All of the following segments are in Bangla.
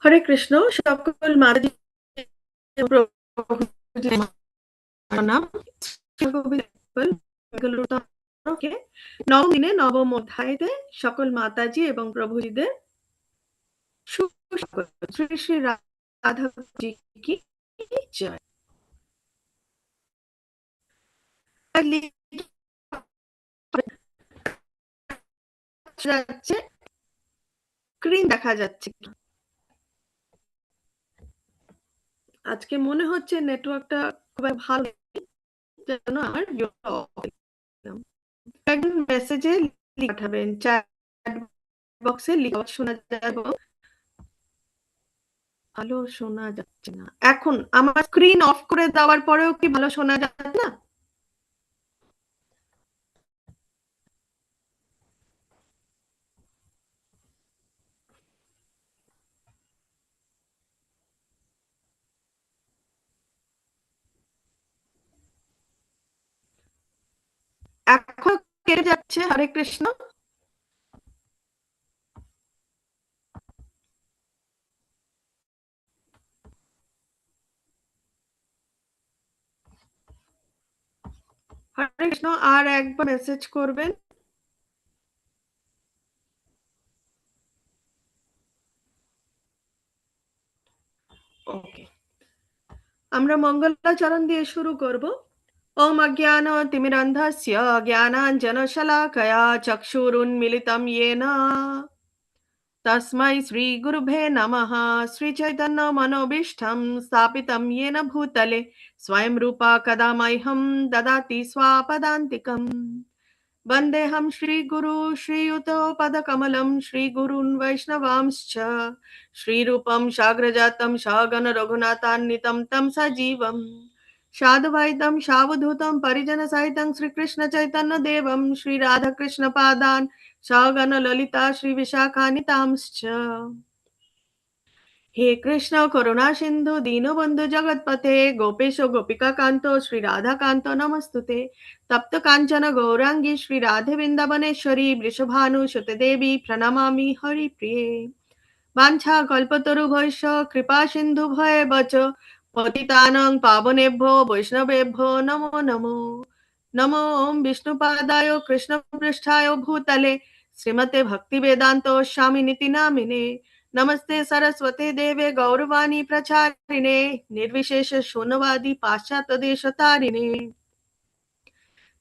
হরে কৃষ্ণ। সকল মাতাজি নাম নবম দিনে নবম অধ্যায়তে সকল মাতাজি এবং প্রভুজিদের শ্রী শ্রী রাধা জি কি জয়। স্ক্রিন দেখা যাচ্ছে, আজকে মনে হচ্ছে নেটওয়ার্কটা খুব ভালো, যেন আমার একজন মেসেজে পাঠাবেন, চ্যাট বক্সে লিখে শোনা যাবে। ভালো শোনা যাচ্ছে না। এখন আমার স্ক্রিন অফ করে দেওয়ার পরেও কি ভালো শোনা যাচ্ছে না? এখন কেটে যাচ্ছে। হরে কৃষ্ণ। হরে কৃষ্ণ, আর একবার মেসেজ করবেন। ওকে, আমরা মঙ্গলাচরণ দিয়ে শুরু করব। ওম অজ্ঞান তিমিরন্ধস্য জ্ঞানাঞ্জনশলাকয়া চক্ষুরুন্মিলিতং येन तस्मै श्रीगुरुभ्ये नमः। श्रीचैतन्यमनोभीष्टं स्थापितं येन भूतले स्वयं रूपा कदा मह्यं ददाति स्वापदान्तिकम्। वन्देऽहं श्रीगुरु श्रीयुतपदकमलं श्रीगुरून् वैष्णवांश्च श्रीरूपं साग्रजातं सगण रघुनाथान्वितं तं सजीवं साधुवैतं सावधूतं परिजनसहितं श्रीकृष्णचैतन्यदेवं श्रीराधाकृष्णपादान् सगण ललिता श्रीविशाखान्वितांश्च। हे कृष्ण करुणा सिंधु दीनबंधु जगतपते गोपेश गोपिका कांतो श्री राधा कांतो नमस्तुते। तप्त कांचन गौरांगी श्री राधे वृंदावनेश्वरी वृषभानुसुते देवी प्रणमामि हरिप्रिये। वाञ्छा कल्पतरुभ्यश्च कृपा सिन्धुभ्येव च पतितानां पावनेभ्यो वैष्णवेभ्यो नमो नमो। नमो ओं विष्णुपादाय कृष्णपृष्ठाय भूतले श्रीमते भक्तिवेदान्त स्वामिनिति नामिने। नमस्ते सरस्वते देवे गौरवाणी प्रचारिणे निर्विशेष शून्यवादी पाश्चात्य देशतारिणे।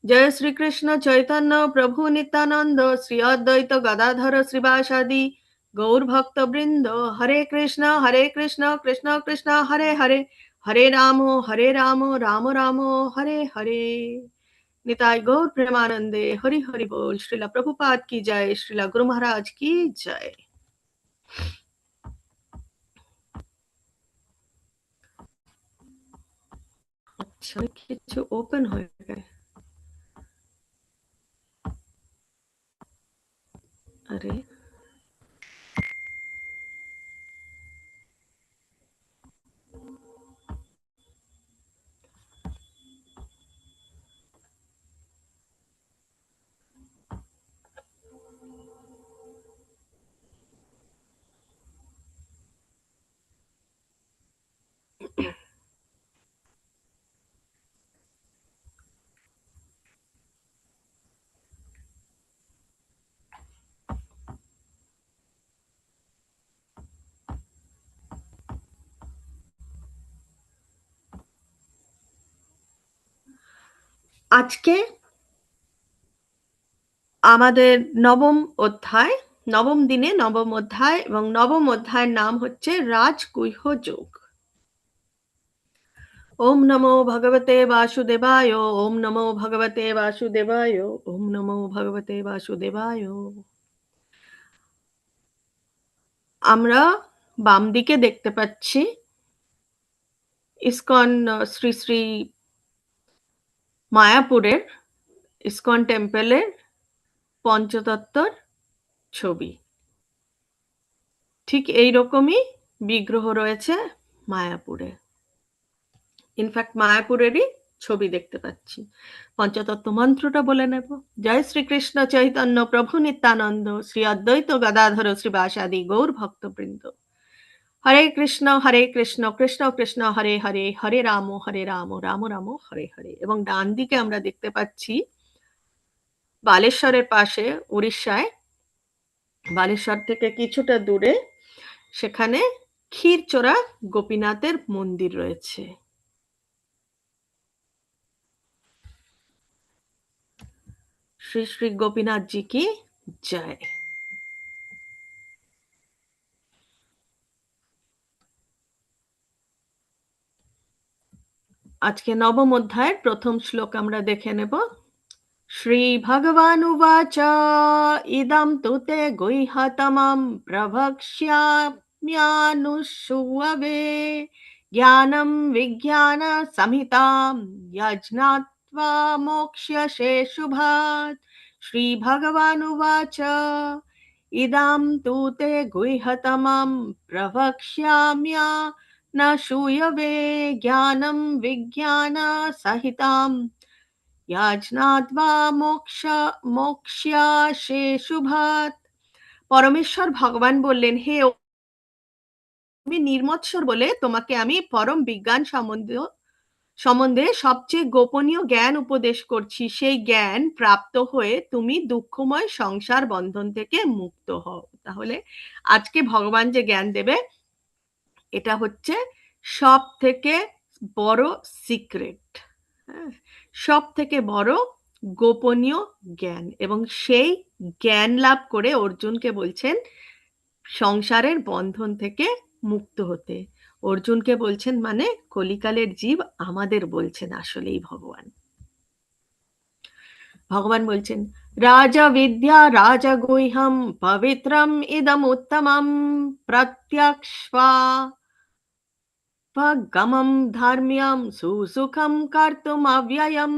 जय श्री कृष्ण चैतन्य प्रभु नित्यानंद श्री अद्वैत गदाधर श्रीवासादि गौर भक्त वृंद। हरे कृष्ण कृष्ण कृष्ण हरे हरे, हरे राम राम राम हरे हरे। निताय गौर प्रेमानंदे हरि हरि बोल। श्रीला प्रभुपाद की जय, श्रीला गुरु महाराज की जय। अच्छा, কিছু ওপেন হয়ে গেছে। আরে আজকে আমাদের নবম অধ্যায়, নবম দিনে নবম অধ্যায়, এবং নবম অধ্যায়ের নাম হচ্ছে রাজগুহ্য যোগ। ওম নমো ভগবতে বাসুদেবায়, ওম নমো ভগবতে বাসুদেবায়, ওম নমো ভগবতে বাসুদেবায়। আমরা বাম দিকে দেখতে পাচ্ছি ইসকন শ্রী শ্রী মায়াপুরের ইসকন টেম্পলের পঞ্চতত্ত্বর ছবি। ঠিক এইরকমই বিগ্রহ রয়েছে মায়াপুরে। ইনফ্যাক্ট মায়াপুরেরই ছবি দেখতে পাচ্ছি। পঞ্চতত্ত্ব মন্ত্রটা বলে নেব। জয় শ্রীকৃষ্ণ চৈতন্য প্রভু নিত্যানন্দ শ্রী অদ্বৈত গদাধর শ্রীবাসাদি গৌর ভক্তবৃন্দ। হরে কৃষ্ণ, কৃষ্ণ কৃষ্ণ হরে হরে, হরে রাম, রাম রাম হরে হরে। এবং ডান দিকে আমরা দেখতে পাচ্ছি বালেশ্বরের পাশে উড়িষ্যায়, বালেশ্বর থেকে কিছুটা দূরে, সেখানে ক্ষীরচোরা গোপীনাথের মন্দির রয়েছে। শ্রী শ্রী গোপীনাথ জি কি জয়। আজকে নবম অধ্যায়ের প্রথম শ্লোক আমরা দেখে নেব। श्रीभगवानुवाच इदं तु ते गुह्यतमं प्रवक्ष्याम्यानुषुववे ज्ञानं विज्ञानसंहितां यज्ञात्वा मोक्ष्यसे शुभात्। श्रीभगवानुवाच इदं तु ते गुह्यतमं प्रवक्ष्याम्यानुषूयवे ज्ञानं विज्ञानसहितां याज्ञात्वा মোক্ষ্যাসে শুভাৎ। পরমেশ্বর ভগবান বললেন, হে তুমি নির্মৎসর বলে তোমাকে আমি পরম বিজ্ঞান সম্বন্ধে সবচেয়ে গোপনীয় জ্ঞান উপদেশ করছি। সেই জ্ঞান প্রাপ্ত হয়ে তুমি দুঃখময় সংসার বন্ধন থেকে মুক্ত হও। তাহলে আজকে ভগবান যে জ্ঞান দেবে, এটা হচ্ছে সব থেকে বড় সিক্রেট, সব থেকে বড় গোপনীয় জ্ঞান। এবং সেই জ্ঞান লাভ করে অর্জুনকে বলছেন সংসারের বন্ধন থেকে মুক্ত হতে। অর্জুনকে বলছেন মানে কলিকালের জীব আমাদের বলছেন আসলেই ভগবান। ভগবান বলছেন, রাজা বিদ্যা রাজা গুহ্যম পবিত্রম ইদম উত্তমম প্রত্যক্ষ্বা গমম ধর্ম্যম সুসুখম কর্তুমব্যয়ম।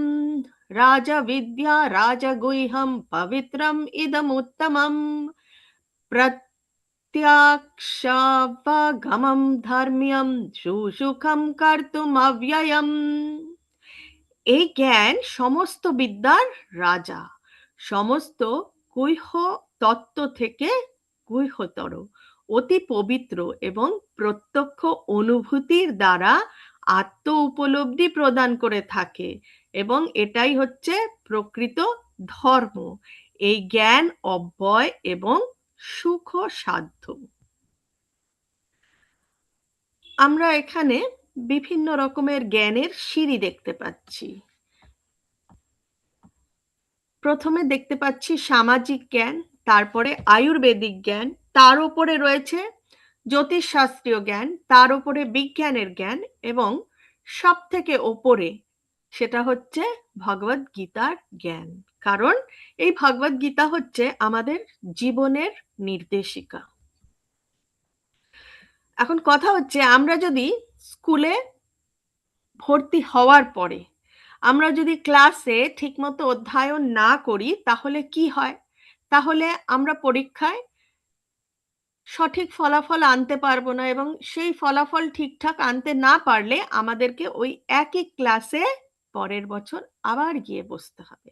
রাজবিদ্যা রাজগুহ্যম পবিত্রম ইদমুত্তমম প্রত্যক্ষাবগমম ধর্ম্যম সুসুখম কর্তুমব্যয়ম। এই জ্ঞান সমস্ত বিদ্যার রাজা, সমস্ত গুহ্য তত্ত্ব থেকে গুহ্যতর, অতি পবিত্র এবং প্রত্যক্ষ অনুভূতির দ্বারা আত্ম উপলব্ধি প্রদান করে থাকে, এবং এটাই হচ্ছে প্রকৃত ধর্ম। এই জ্ঞান অব্যয় এবং সুখ সাধ্য। আমরা এখানে বিভিন্ন রকমের জ্ঞানের সিঁড়ি দেখতে পাচ্ছি। প্রথমে দেখতে পাচ্ছি সামাজিক জ্ঞান, তারপরে আয়ুর্বেদিক জ্ঞান, তার উপরে রয়েছে জ্যোতিষশাস্ত্রীয় জ্ঞান, তার উপরে বিজ্ঞানের জ্ঞান, এবং সব থেকে ওপরে সেটা হচ্ছে ভগবদ গীতার জ্ঞান। কারণ এই ভগবদ গীতা হচ্ছে আমাদের জীবনের নির্দেশিকা। এখন কথা হচ্ছে, আমরা যদি স্কুলে ভর্তি হওয়ার পরে আমরা যদি ক্লাসে ঠিকমতো অধ্যয়ন না করি, তাহলে কি হয়? তাহলে আমরা পরীক্ষায় সঠিক ফলাফল আনতে পারবো না, এবং সেই ফলাফল ঠিকঠাক আনতে না পারলে আমাদেরকে ওই একই ক্লাসে পরের বছর আবার গিয়ে বসতে হবে।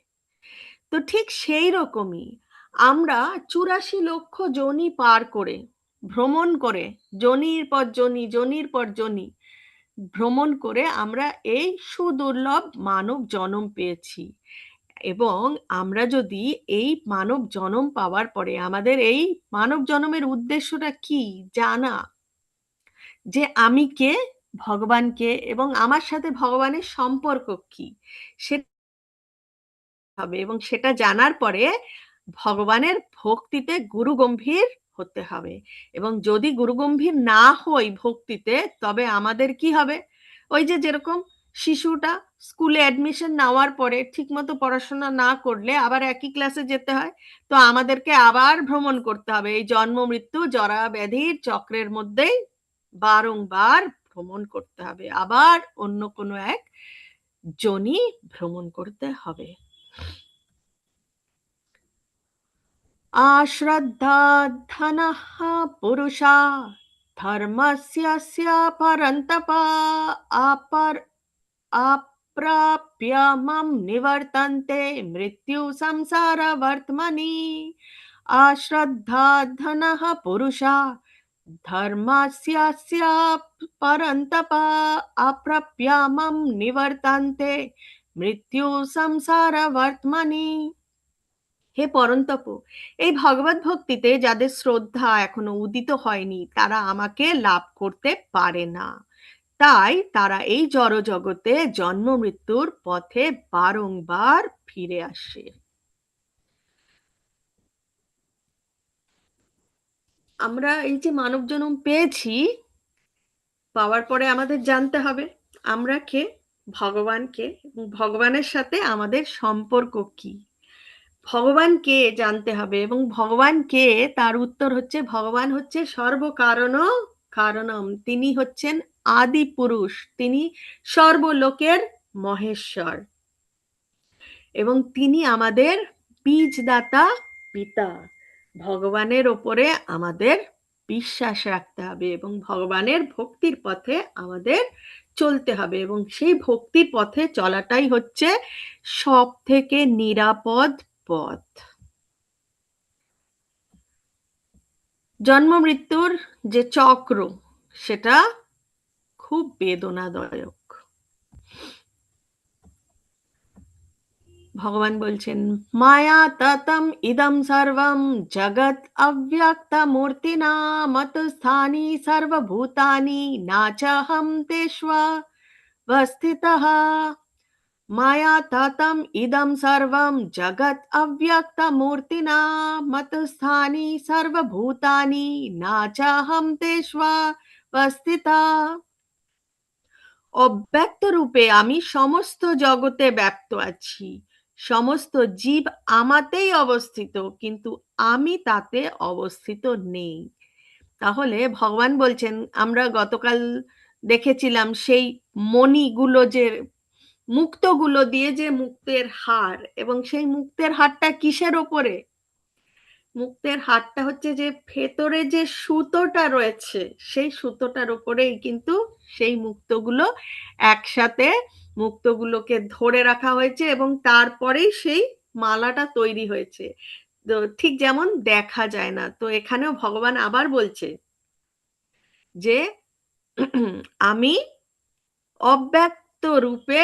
তো ঠিক সেই রকমই আমরা 84 লক্ষ যোনি পার করে, ভ্রমণ করে, যোনির পর যোনি, যোনির পর যোনি ভ্রমণ করে আমরা এই সুদুর্লভ মানব জন্ম পেয়েছি। এবং আমরা যদি এই মানব জন্ম পাওয়ার পরে আমাদের এই মানব জন্মের উদ্দেশ্যটা কি, জানা যে আমি কে, ভগবান কে, এবং আমার সাথে ভগবানের সম্পর্ক কি, সেটা হবে। এবং সেটা জানার পরে ভগবানের ভক্তিতে গুরুগম্ভীর হতে হবে। এবং যদি গুরুগম্ভীর না হই ভক্তিতে, তবে আমাদের কি হবে? ওই যে যেরকম শিশুটা স্কুলে অ্যাডমিশন নেওয়ার পরে ঠিকমতো পড়াশোনা না করলে আবার একই ক্লাসে যেতে হয়, তো আমাদেরকে আবার ভ্রমণ করতে হবে এই জন্ম মৃত্যু জরা ব্যাধির চক্রের মধ্যেই, বারংবার ভ্রমণ করতে হবে, আবার অন্য কোনো এক যোনি ভ্রমণ করতে হবে। আশ্রদ্ধাধনः পুরুষা ধর্মস্য পরন্তপ अप्राप्य मम निवर्तन्ते मृत्यु संसार वर्तमनि। अश्रद्धा धनः पुरुषा ধর্মাস্যাস্য পরন্তপ অপ্রাপ্যামম নিবর্তান্তে মৃত্যু সংসার বর্তমানি। হে পরন্তপ, এই ভগবত ভক্তিতে যাদের শ্রদ্ধা এখনো উদিত হয়নি তারা আমাকে লাভ করতে পারে না। তাই তারা এই জড় জগতে জন্ম মৃত্যুর পথে বারংবার ফিরে আসে। আমরা এই যে মানব জন্ম পেয়েছি, পাওয়ার পরে আমাদের জানতে হবে আমরা কে, ভগবানকে, এবং ভগবানের সাথে আমাদের সম্পর্ক কি। ভগবান কে জানতে হবে, এবং ভগবান কে তার উত্তর হচ্ছে ভগবান হচ্ছে সর্বকারণ কারণম, তিনি হচ্ছেন আদি পুরুষ, তিনি সর্বলোকের মহেশ্বর, এবং তিনি আমাদের বীজদাতা পিতা। ভগবানের ওপরে আমাদের বিশ্বাস রাখতে হবে এবং ভগবানের ভক্তির পথে আমাদের চলতে হবে, এবং সেই ভক্তির পথে চলাটাই হচ্ছে সব থেকে নিরাপদ পথ। জন্ম মৃত্যুর যে চক্র সেটা খুব বেদনাদায়ক। ভগবান বলছেন মায়া ততম ইদম সর্বম জগৎ অব্যক্ত মূর্তিনা মত স্থানি সর্বভূতানি নাচহম তেষ্বস্থিতঃ। মায়া ততম ইদম সর্বম জগৎ অব্যক্ত মূর্তিনা মত স্থানি সর্বভূতানি নাচহম তেষ্বস্থিতঃ। অব্যক্ত রূপে আমি সমস্ত জগতে ব্যক্ত আছি, সমস্ত জীব আমাতেই অবস্থিত, কিন্তু আমি তাতে অবস্থিত নেই। তাহলে ভগবান বলছেন, আমরা গতকাল দেখেছিলাম সেই মণিগুলো, যে মুক্তগুলো দিয়ে যে মুক্তের হার, এবং সেই মুক্তের হারটা কিসের ওপরে? মুক্তের হারটা হচ্ছে যে ভেতরে যে সুতোটা রয়েছে সেই সুতোটার উপরেই কিন্তু সেই মুক্তগুলো একসাথে, মুক্তগুলোকে ধরে রাখা হয়েছে এবং তারপরেই সেই মালাটা তৈরি হয়েছে। তো ঠিক যেমন দেখা যায় না, তো এখানেও ভগবান আবার বলছে যে আমি অব্যক্ত রূপে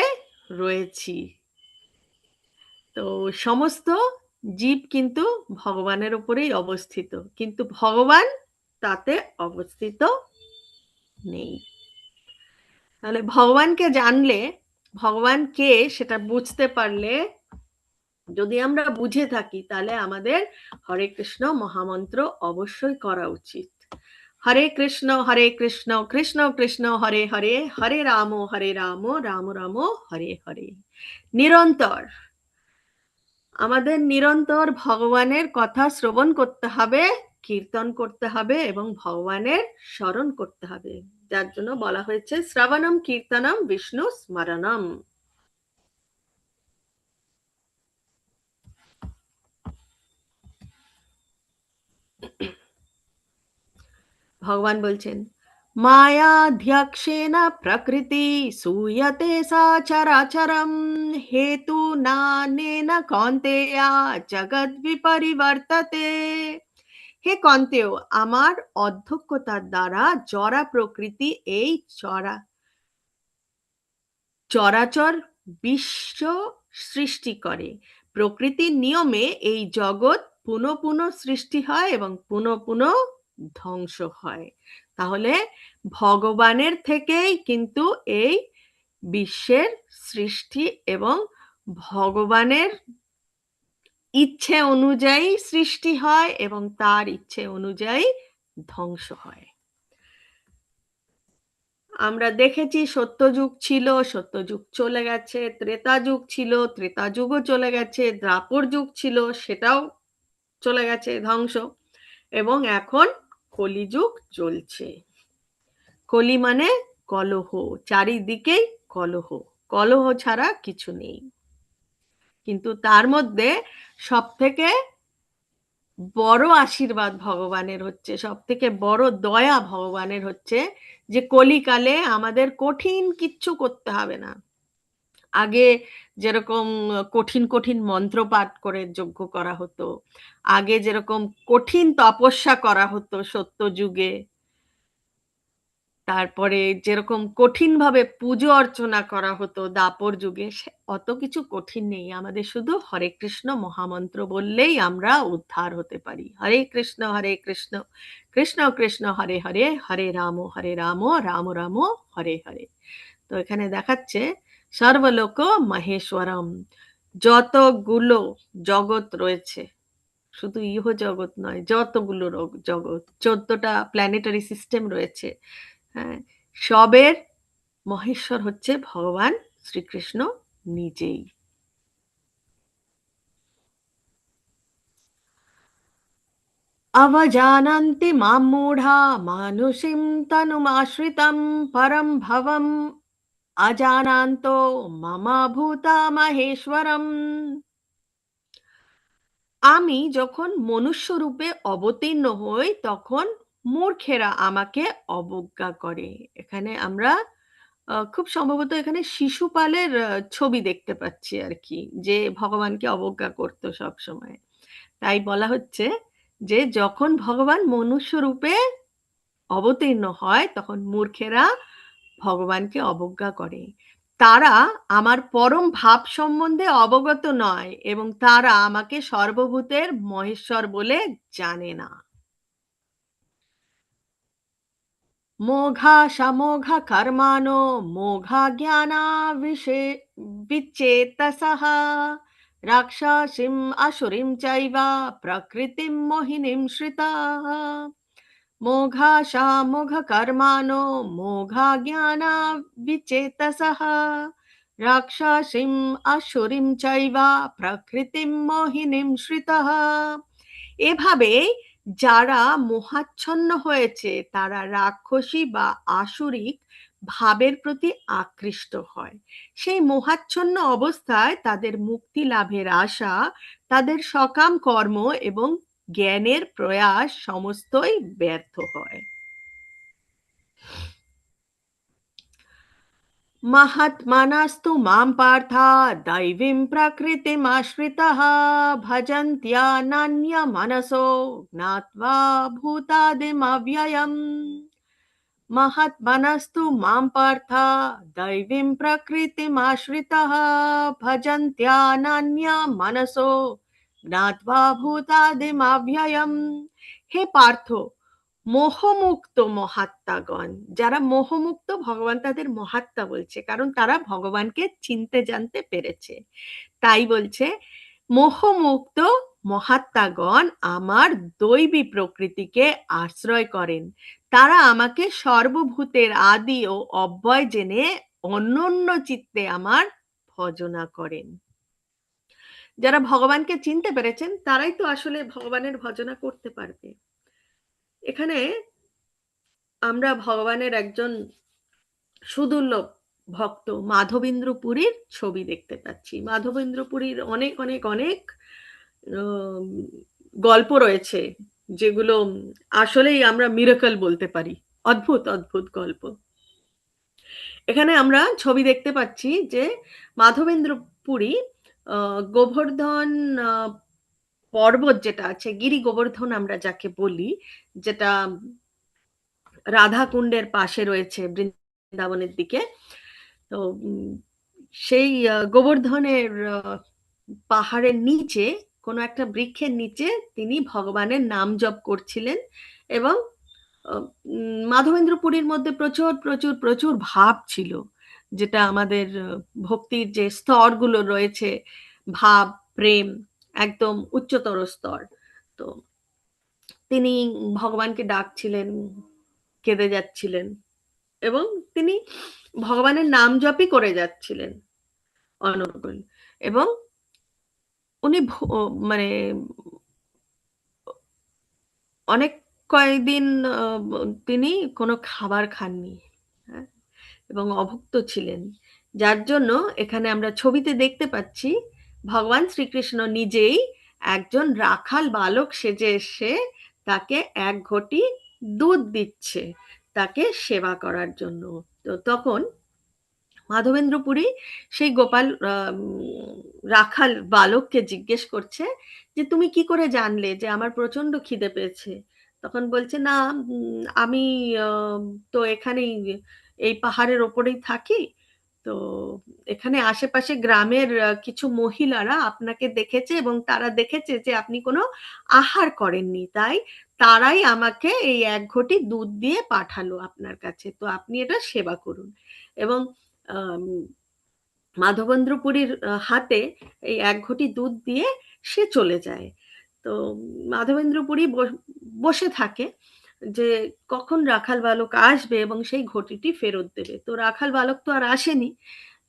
রয়েছি। তো সমস্ত জীব কিন্তু ভগবানের উপরেই অবস্থিত, কিন্তু ভগবান তাতে অবস্থিত নেই। তাহলে ভগবানকে জানলে, ভগবান কে সেটা বুঝতে পারলে, যদি আমরা বুঝে থাকি, তাহলে আমাদের হরে কৃষ্ণ মহামন্ত্র অবশ্যই করা উচিত। হরে কৃষ্ণ কৃষ্ণ কৃষ্ণ হরে হরে, হরে রাম রাম রাম হরে হরে। নিরন্তর আমাদের নিরন্তর ভগবানের কথা শ্রবণ করতে হবে, কীর্তন করতে হবে এবং ভগবানের স্মরণ করতে হবে, যার জন্য বলা হয়েছে শ্রবণম কীর্তনম বিষ্ণু স্মরণম। ভগবান বলছেন মায়াধ্যক্ষেন প্রকৃতি সুয়তে সচরাচরম হেতু নানেন কৌন্তেয়া জগৎ বিপরিবর্ততে। হে কন্তেয়, আমার অধ্যক্ষতার দ্বারা জরা প্রকৃতি এই চরাচর বিশ্ব সৃষ্টি করে। প্রকৃতির নিয়মে এই জগৎ পুনঃ পুনঃ সৃষ্টি হয় এবং পুনঃ পুনঃ ধ্বংস হয়। তাহলে ভগবানের থেকেই কিন্তু এই বিশ্বের সৃষ্টি, এবং ভগবানের ইচ্ছে অনুযায়ী সৃষ্টি হয় এবং তার ইচ্ছে অনুযায়ী ধ্বংস হয়। আমরা দেখেছি সত্যযুগ ছিল, সত্যযুগ চলে গেছে, ত্রেতা যুগ ছিল, ত্রেতা যুগও চলে গেছে, দ্বাপর যুগ ছিল, সেটাও চলে গেছে ধ্বংস, এবং এখন কলিযুগ চলছে। কলি মানে কলহ, চারিদিকেই কলহ, কলহ ছাড়া কিছু নেই। কিন্তু তার মধ্যে সব থেকে বড় আশীর্বাদ ভগবানের হচ্ছে, সব থেকে বড় দয়া ভগবানের হচ্ছে যে কলিকালে আমাদের কঠিন কিচ্ছু করতে হবে না। আগে যেরকম কঠিন কঠিন মন্ত্র পাঠ করে যজ্ঞ করা হতো, আগে যেরকম কঠিন তপস্যা করা হতো সত্য যুগে, তারপরে যেরকম কঠিনভাবে পুজো অর্চনা করা হতো দাপর যুগে, অত কিছু কঠিন নেই। আমাদের শুধু হরে কৃষ্ণ মহামন্ত্র বললেই আমরা উদ্ধার হতে পারি। হরে কৃষ্ণ, কৃষ্ণ কৃষ্ণ হরে হরে, হরে রাম, রাম রাম হরে হরে। তো এখানে দেখাচ্ছে সর্বলোক মহেশ্বরম, যতগুলো জগৎ রয়েছে, শুধু ইহ জগৎ নয়, যতগুলো জগৎ, 14টা প্ল্যানেটারি সিস্টেম রয়েছে, হ্যাঁ, সবের মহেশ্বর হচ্ছে ভগবান শ্রীকৃষ্ণ নিজেই। অবজানন্তি মাম মূঢ়া মানুষিম তনুমাশ্রিতম পরম ভবম অজানান্তো মম ভূতা মহেশ্বরম। আমি যখন মনুষ্য রূপে অবতীর্ণ হই তখন মূর্খেরা আমাকে অবজ্ঞা করে। এখানে আমরা খুব সম্ভবত এখানে শিশুপালের ছবি দেখতে পাচ্ছি আর কি, যে ভগবানকে অবজ্ঞা করতো সব সময়। তাই বলা হচ্ছে যে যখন ভগবান মনুষ্য রূপে অবতীর্ণ হয় তখন মূর্খেরা ভগবানকে অবজ্ঞা করে। তারা আমার পরম ভাব সম্বন্ধে অবগত নয় এবং তারা আমাকে সর্বভূতের মহেশ্বর বলে জানে না। মোঘা সমোঘা কর্মাণো মোঘা জ্ঞানা বিচেতসঃ রাক্ষসীম আসুরিম চৈব প্রকৃতিম মোহিনীম শ্রিতাঃ। মোঘা সামোঘ কর্মাণো মোঘা জ্ঞানা বিচেতসঃ রাক্ষসীম আসুরিম চৈব প্রকৃতিম মোহিনীম শ্রিতাঃ। এভাবে যারা মোহাচ্ছন্ন হয়েছে তারা রাক্ষসী বা আসুরিক ভাবের প্রতি আকৃষ্ট হয়। সেই মোহাচ্ছন্ন অবস্থায় তাদের মুক্তি লাভের আশা, তাদের সকাম কর্ম এবং জ্ঞানের প্রয়াস সমস্তই ব্যর্থ হয়। महात्मनस्तु मां पार्था दैवीं प्रकृतिमाश्रितः भजन्त्यानन्यमनसो ज्ञात्वा भूतादिमव्ययम्। महात्मनस्तु मां पार्था दैवीं प्रकृतिमाश्रितः भजन्त्यानन्यमनसो ज्ञात्वा भूतादिमव्ययम्। हे पार्थ, মোহমুক্ত মহাত্মাগণ, যারা মোহমুক্ত, ভগবান তাদের মহাত্মা বলছে কারণ তারা ভগবানকে চিনতে জানতে পেরেছে। তাই বলছে মোহমুক্ত মহাত্মাগণ আমার দৈবী প্রকৃতিকে আশ্রয় করেন। তারা আমাকে সর্বভূতের আদি ও অব্যয় জেনে অনন্য চিত্তে আমার ভজনা করেন। যারা ভগবানকে চিনতে পেরেছেন তারাই তো আসলে ভগবানের ভজনা করতে পারবে। এখানে আমরা ভগবানের একজন সুদুর্লভ ভক্ত মাধবেন্দ্র পুরীর ছবি দেখতে পাচ্ছি। মাধবেন্দ্র পুরীর অনেক অনেক অনেক আহ, গল্প রয়েছে যেগুলো আসলেই আমরা মিরাকল বলতে পারি, অদ্ভুত অদ্ভুত গল্প। এখানে আমরা ছবি দেখতে পাচ্ছি যে মাধবেন্দ্র পুরী গোবর্ধন পর্বত যেটা আছে, গিরি গোবর্ধন আমরা যাকে বলি, যেটা রাধা কুণ্ডের পাশে রয়েছে বৃন্দাবনের দিকে। তো সেই গোবর্ধনের পাহাড়ের নিচে কোনো একটা বৃক্ষের নিচে তিনি ভগবানের নাম জপ করছিলেন এবং মাধবেন্দ্র পুরীর মধ্যে প্রচুর প্রচুর প্রচুর ভাব ছিল, যেটা আমাদের ভক্তির যে স্তরগুলো রয়েছে, ভাব, প্রেম, একদম উচ্চতর স্তর। তো তিনি ভগবানকে ডাকছিলেন, কেঁদে যাচ্ছিলেন এবং তিনি ভগবানের নাম জপই করে যাচ্ছিলেন অনর্গল। এবং উনি মানে অনেক কয়েকদিন তিনি কোনো খাবার খাননি, হ্যাঁ, এবং অভুক্ত ছিলেন। যার জন্য এখানে আমরা ছবিতে দেখতে পাচ্ছি ভগবান শ্রীকৃষ্ণ নিজেই একজন রাখাল বালক সেজে এসে তাকে এক ঘটি দুধ দিচ্ছে তাকে সেবা করার জন্য। তো তখন মাধবেন্দ্র পুরী সেই গোপাল রাখাল বালককে জিজ্ঞেস করছে যে তুমি কি করে জানলে যে আমার প্রচন্ড খিদে পেয়েছে। তখন বলছে, "না, আমি আম তো এখানেই এই পাহাড়ের ওপরেই থাকি। তো এখানে আশেপাশে গ্রামের কিছু মহিলারা আপনাকে দেখেছে এবং তারা দেখেছে যে আপনি কোনো আহার করেননি। তাই তারাই আমাকে এই ১ ঘটি দুধ দিয়ে পাঠালো আপনার কাছে। তো আপনি এটা সেবা করুন।" এবং আম মাধবেন্দ্র পুরীর হাতে এই ১ ঘটি দুধ দিয়ে সে চলে যায়। তো মাধবেন্দ্র পুরী বসে থাকে যে কখন রাখাল বালক আসবে এবং সেই ঘটিটি ফেরত দেবে। তো রাখাল বালক তো আর আসেনি।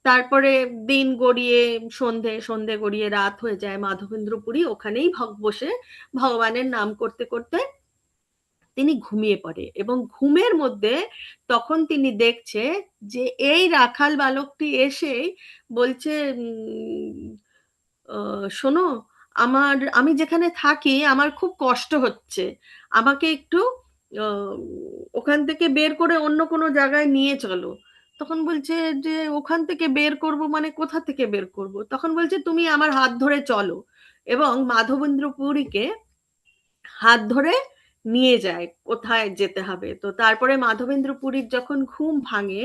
তারপরে দিন গড়িয়ে সন্ধে, সন্ধে গড়িয়ে রাত হয়ে যায়। মাধবেন্দ্র পুরী ওখানেই বসে ভগবানের নাম করতে করতে তিনি ঘুমিয়ে পড়ে এবং ঘুমের মধ্যে তখন তিনি দেখছে যে এই রাখাল বালকটি এসে বলছে, শোনো, আমি যেখানে থাকি আমার খুব কষ্ট হচ্ছে, আমাকে একটু আহ, ওখান থেকে বের করে অন্য কোনো জায়গায় নিয়ে চলো। তখন বলছে যে ওখান থেকে বের করব মানে কোথা থেকে বের করব? তখন বলছে তুমি আমার হাত ধরে চলো, এবং মাধবেন্দ্র পুরীকে হাত ধরে নিয়ে যায় কোথায় যেতে হবে। তো তারপরে মাধবেন্দ্র পুরীর যখন ঘুম ভাঙে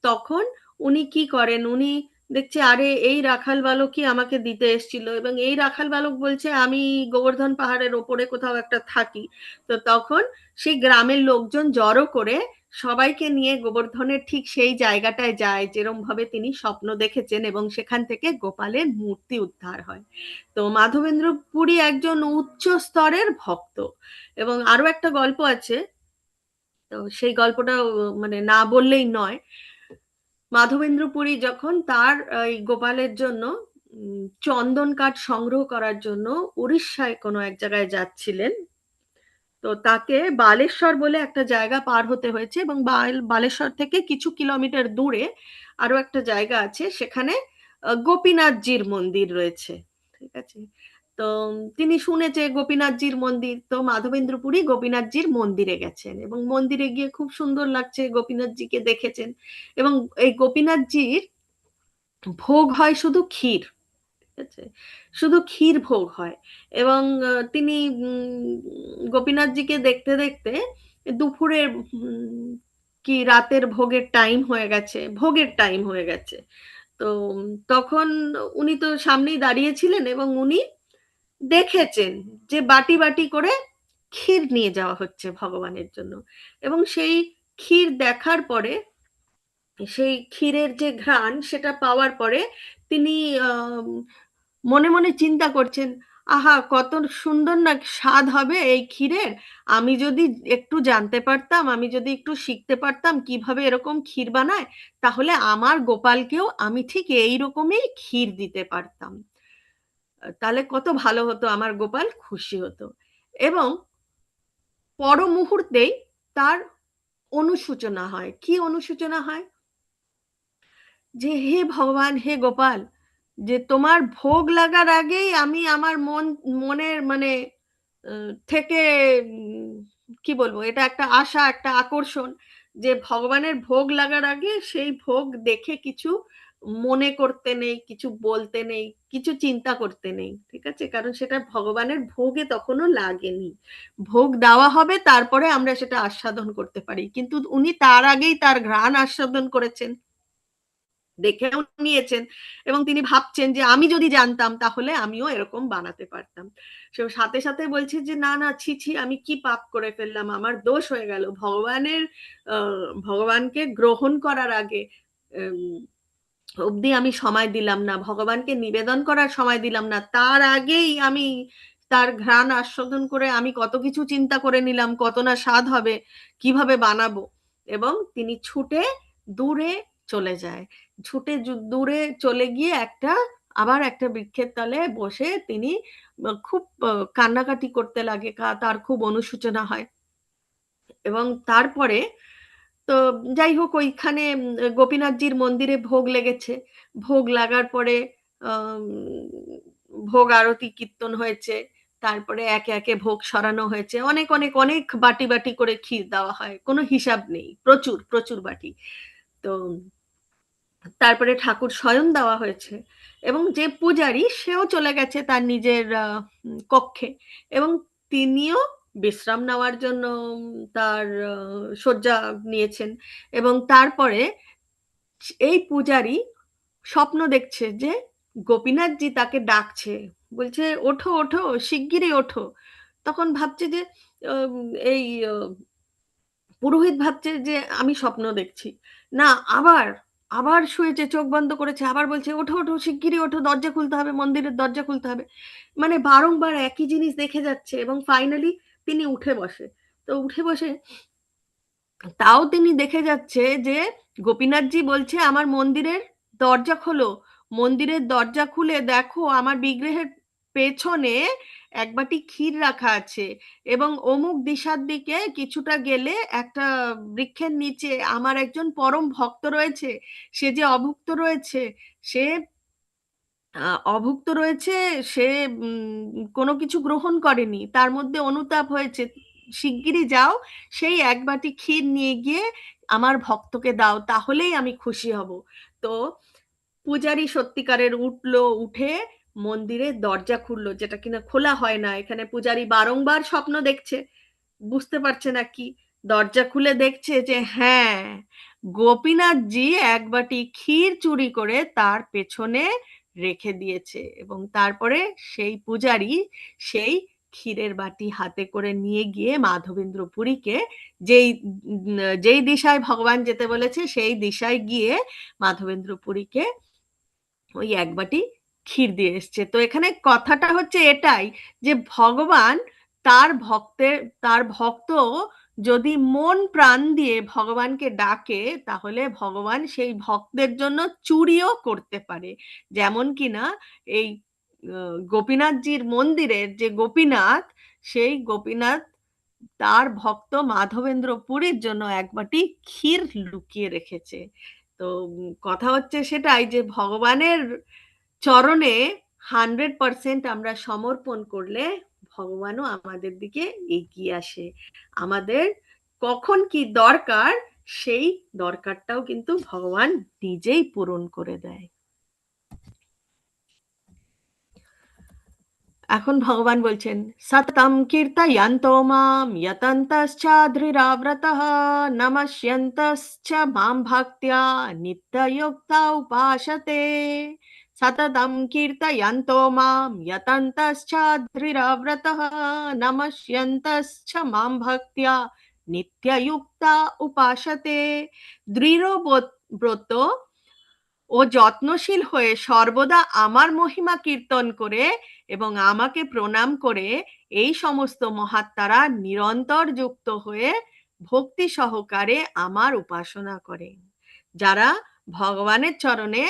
তখন উনি কি করেন, উনি দেখছে আরে এই রাখাল বালকই আমাকে দিতে এসেছিল, এবং এই রাখাল বালক বলছে আমি গোবর্ধন পাহাড়ের ওপরে কোথাও একটা থাকি। তো তখন সেই গ্রামের লোকজন জড়ো করে সবাইকে নিয়ে গোবর্ধনের ঠিক সেই জায়গাটায় যায় যেরম ভাবে তিনি স্বপ্ন দেখেছেন, এবং সেখান থেকে গোপালের মূর্তি উদ্ধার হয়। তো মাধবেন্দ্র পুরী একজন উচ্চ স্তরের ভক্ত। এবং আরো একটা গল্প আছে, তো সেই গল্পটা মানে না বললেই নয়। মাধবেন্দ্র পুরী যখন তার এই গোপালের জন্য চন্দন কাঠ সংগ্রহ করার জন্য উড়িষ্যায় কোনো এক জায়গায় যাচ্ছিলেন, তো তাকে বালেশ্বর বলে একটা জায়গা পার হতে হয়েছে, এবং বালেশ্বর থেকে কিছু কিলোমিটার দূরে আরো একটা জায়গা আছে, সেখানে গোপীনাথজির মন্দির রয়েছে। ঠিক আছে। তো তিনি শুনেছে গোপীনাথজির মন্দির, তো মাধবেন্দ্র পুরী গোপীনাথজির মন্দিরে গেছেন এবং মন্দিরে গিয়ে খুব সুন্দর লাগছে, গোপীনাথজিকে দেখেছেন। এবং এই গোপীনাথজির ভোগ হয় শুধু ক্ষীর। ঠিক আছে, শুধু ক্ষীর ভোগ হয়। এবং তিনি গোপীনাথজিকে দেখতে দেখতে দুপুরের কি রাতের ভোগের টাইম হয়ে গেছে, ভোগের টাইম হয়ে গেছে। তো তখন উনি তো সামনেই দাঁড়িয়েছিলেন এবং উনি দেখেছেন যে বাটি বাটি করে ক্ষীর নিয়ে যাওয়া হচ্ছে ভগবানের জন্য। এবং সেই ক্ষীর দেখার পরে, সেই ক্ষীরের যে ঘ্রাণ সেটা পাওয়ার পরে তিনি আহ মনে মনে চিন্তা করছেন, আহা কত সুন্দর না স্বাদ হবে এই ক্ষীরের। আমি যদি একটু জানতে পারতাম, আমি যদি একটু শিখতে পারতাম কিভাবে এরকম ক্ষীর বানায়, তাহলে আমার গোপালকেও আমি ঠিক এই রকমই ক্ষীর দিতে পারতাম। তাহলে কত ভালো হতো, আমার গোপাল খুশি হতো। এবং পর মুহূর্তেই তার অনুশোচনা হয়। কি অনুশোচনা হয়? যে হে ভগবান, হে গোপাল, যে তোমার ভোগ লাগার আগেই আমি আমার মনের মানে থেকে কি বলবো, এটা একটা আশা, একটা আকর্ষণ, যে ভগবানের ভোগ লাগার আগে সেই ভোগ দেখে কিছু মনে করতে নেই, কিছু বলতে নেই, কিছু চিন্তা করতে নেই। ঠিক আছে, কারণ সেটা ভগবানের ভোগে তখনও লাগেনি। ভোগ দেওয়া হবে তারপরে আমরা সেটা আস্বাদন করতে পারি, কিন্তু উনি তার আগেই তার ঘ্রাণ আস্বাদন করেছেন, দেখেও নিয়েছেন, এবং তিনি ভাবছেন যে আমি যদি জানতাম তাহলে আমিও এরকম বানাতে পারতাম। সে সাথে সাথে বলছে যে না না, ছি ছি, আমি কি পাপ করে ফেললাম, আমার দোষ হয়ে গেল, ভগবানকে গ্রহণ করার আগে অবধি আমি সময় দিলাম না, ভগবানকে নিবেদন করার সময় দিলাম না, তার আগেই আমি তার ঘ্রাণ আস্বাদন করে আমি কত কিছু চিন্তা করে নিলাম, কত না স্বাদ হবে, কিভাবে বানাবো। এবং তিনি ছুটে দূরে চলে যায়। ছুটে দূরে চলে গিয়ে আবার একটা বৃক্ষের তলে বসে তিনি খুব কান্নাকাটি করতে লাগে, তার খুব অনুশোচনা হয়। এবং তারপরে তো যাই হোক, ওইখানে গোপীনাথজির মন্দিরে ভোগ লেগেছে। ভোগ লাগার পরে আম, ভোগ আরতি কীর্তন হয়েছে। তারপরে একে একে ভোগ সরানো হয়েছে, অনেক অনেক অনেক বাটি বাটি করে ক্ষীর দেওয়া হয়, কোনো হিসাব নেই, প্রচুর প্রচুর বাটি। তো তারপরে ঠাকুর শয়ন দেওয়া হয়েছে, এবং যে পূজারী সেও চলে গেছে তার নিজের কক্ষে, এবং তিনিও বিশ্রাম নেওয়ার জন্য তার শয্যা নিয়েছেন, এবং তারপরে এই পূজারী স্বপ্ন দেখছে যে গোপীনাথজি তাকে ডাকছে, বলছে ওঠো ওঠো শিগগিরই ওঠো। তখন ভাবছে যে আম, এই পুরোহিত ভাবছে যে আমি স্বপ্ন দেখছি, না, আবার আবার শুয়েছে, চোখ বন্ধ করেছে, আবার বলছে ওঠো ওঠো শিগগিরই ওঠো, দরজা খুলতে হবে, মন্দিরের দরজা খুলতে হবে। মানে বারংবার একই জিনিস দেখে যাচ্ছে, এবং ফাইনালি তিনি উঠে বসে। তো উঠে বসে তাও তিনি দেখে যাচ্ছে যে গোপীনাথজি বলছে আমার মন্দিরের দরজা খোলো, মন্দিরের দরজা খুলে দেখো আমার বিগ্রহের পেছনে এক বাটি ক্ষীর রাখা আছে, এবং অমুক দিশার দিকে কিছুটা গেলে একটা বৃক্ষের নিচে আমার একজন পরম ভক্ত রয়েছে, সে যে অভুক্ত রয়েছে, সে অভুক্ত রয়েছে, সে কোনো কিছু গ্রহণ করেনি, তার মধ্যে অনুতাপ হয়েছে, শিগগিরই যাও, সেই এক বাটি ক্ষীর নিয়ে গিয়ে আমার ভক্তকে দাও, তাহলেই আমি খুশি হব। তো পূজারী সত্যিকারের উঠলো, উঠে মন্দিরের দরজা খুললো, যেটা কিনা খোলা হয় না। এখানে পূজারী বারংবার স্বপ্ন দেখছে, বুঝতে পারছে না কি, দরজা খুলে দেখছে যে হ্যাঁ, গোপীনাথজি এক বাটি ক্ষীর চুরি করে তার পেছনে রেখে দিয়েছে, এবং তারপরে সেই পূজারী সেই ক্ষীরের বাটি হাতে করে নিয়ে গিয়ে মাধবেন্দ্র পুরীকে, যেই যেই দিশায় ভগবান যেতে বলেছে সেই দিশায় গিয়ে মাধবেন্দ্র পুরীকে ওই এক বাটি ক্ষীর দিয়ে এসছে। তো এখানে কথাটা হচ্ছে এটাই, যে ভগবান তার ভক্তের, তার ভক্ত যদি মন প্রাণ দিয়ে ভগবানকে ডাকে, তাহলে ভগবান সেই ভক্তের জন্য চুরিও করতে পারে। যেমন কিনা এই গোপীনাথজির মন্দিরের যে গোপীনাথ, সেই গোপীনাথ তার ভক্ত মাধবেন্দ্র পুরীর জন্য এক বাটি ক্ষীর লুকিয়ে রেখেছে। তো কথা হচ্ছে সেটাই, যে ভগবানের চরণে 100% আমরা সমর্পণ করলে ভগবানও আমাদের দিকে এগিয়ে আসে। আমাদের কখন কি দরকার, সেই দরকারটাও কিন্তু ভগবান নিজেই পূরণ করে দেয়। এখন ভগবান বলছেন, সততম কীর্তয়ন্তো মাম যতন্তশ্চাধৃরাব্রতঃ নমস্যন্তশ্চ মাম ভক্ত্যা নিত্যযুক্তা উপাসতে। সততম কীর্তয়ন্তো মাম যতন্তশ্চাধৃরাব্রতঃ নমস্যন্তশ্চ মাম ভক্ত্যা নিত্যযুক্তা উপাসতে। দৃঢ় ব্রত ও যত্নশীল হয়ে সর্বদা আমার মহিমা কীর্তন করে এবং আমাকে প্রণাম করে এই সমস্ত মহাত্মারা নিরন্তর যুক্ত হয়ে ভক্তি সহকারে আমার উপাসনা করেন। যারা ভগবানের চরণে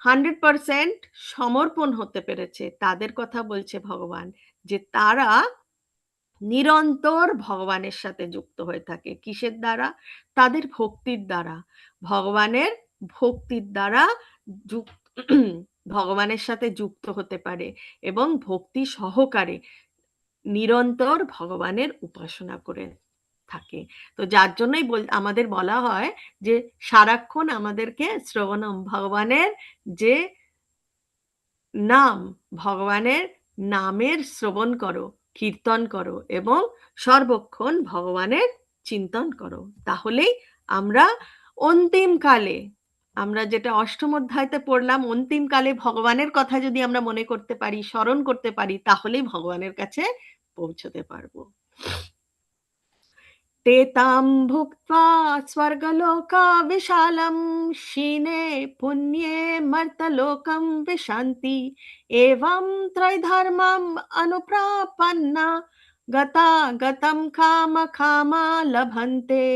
100% সমর্পণ হতে পেরেছে, তাদের কথা বলছে ভগবান, যে তারা নিরন্তর ভগবানের সাথে যুক্ত হয়ে থাকে। কিসের দ্বারা? তাদের ভক্তির দ্বারা। ভগবানের ভক্তির দ্বারা ভগবানের সাথে যুক্ত হতে পারে এবং ভক্তি সহকারে নিরন্তর ভগবানের উপাসনা করে থাকে। তো যার জন্যই আমাদের বলা হয় যে সারাক্ষণ আমাদেরকে শ্রবণম, ভগবানের যে নাম, ভগবানের নামের শ্রবণ করো, কীর্তন করো এবং সর্বক্ষণ ভগবানের চিন্তন করো। তাহলেই আমরা অন্তিমকালে, আমরা যেটা অষ্টম অধ্যায়তে পড়লাম, অন্তিমকালে ভগবানের কথা যদি আমরা মনে করতে পারি, স্মরণ করতে পারি, তাহলেই ভগবানের কাছে পৌঁছতে পারবো। ते तां भुक्त्वा स्वर्गलोका विशालं क्षीणे पुण्ये मर्तलोकं विशन्ति। एवं त्रैधर्मम् अनुप्रापन्ना गता गतं कामकामा लभन्ते।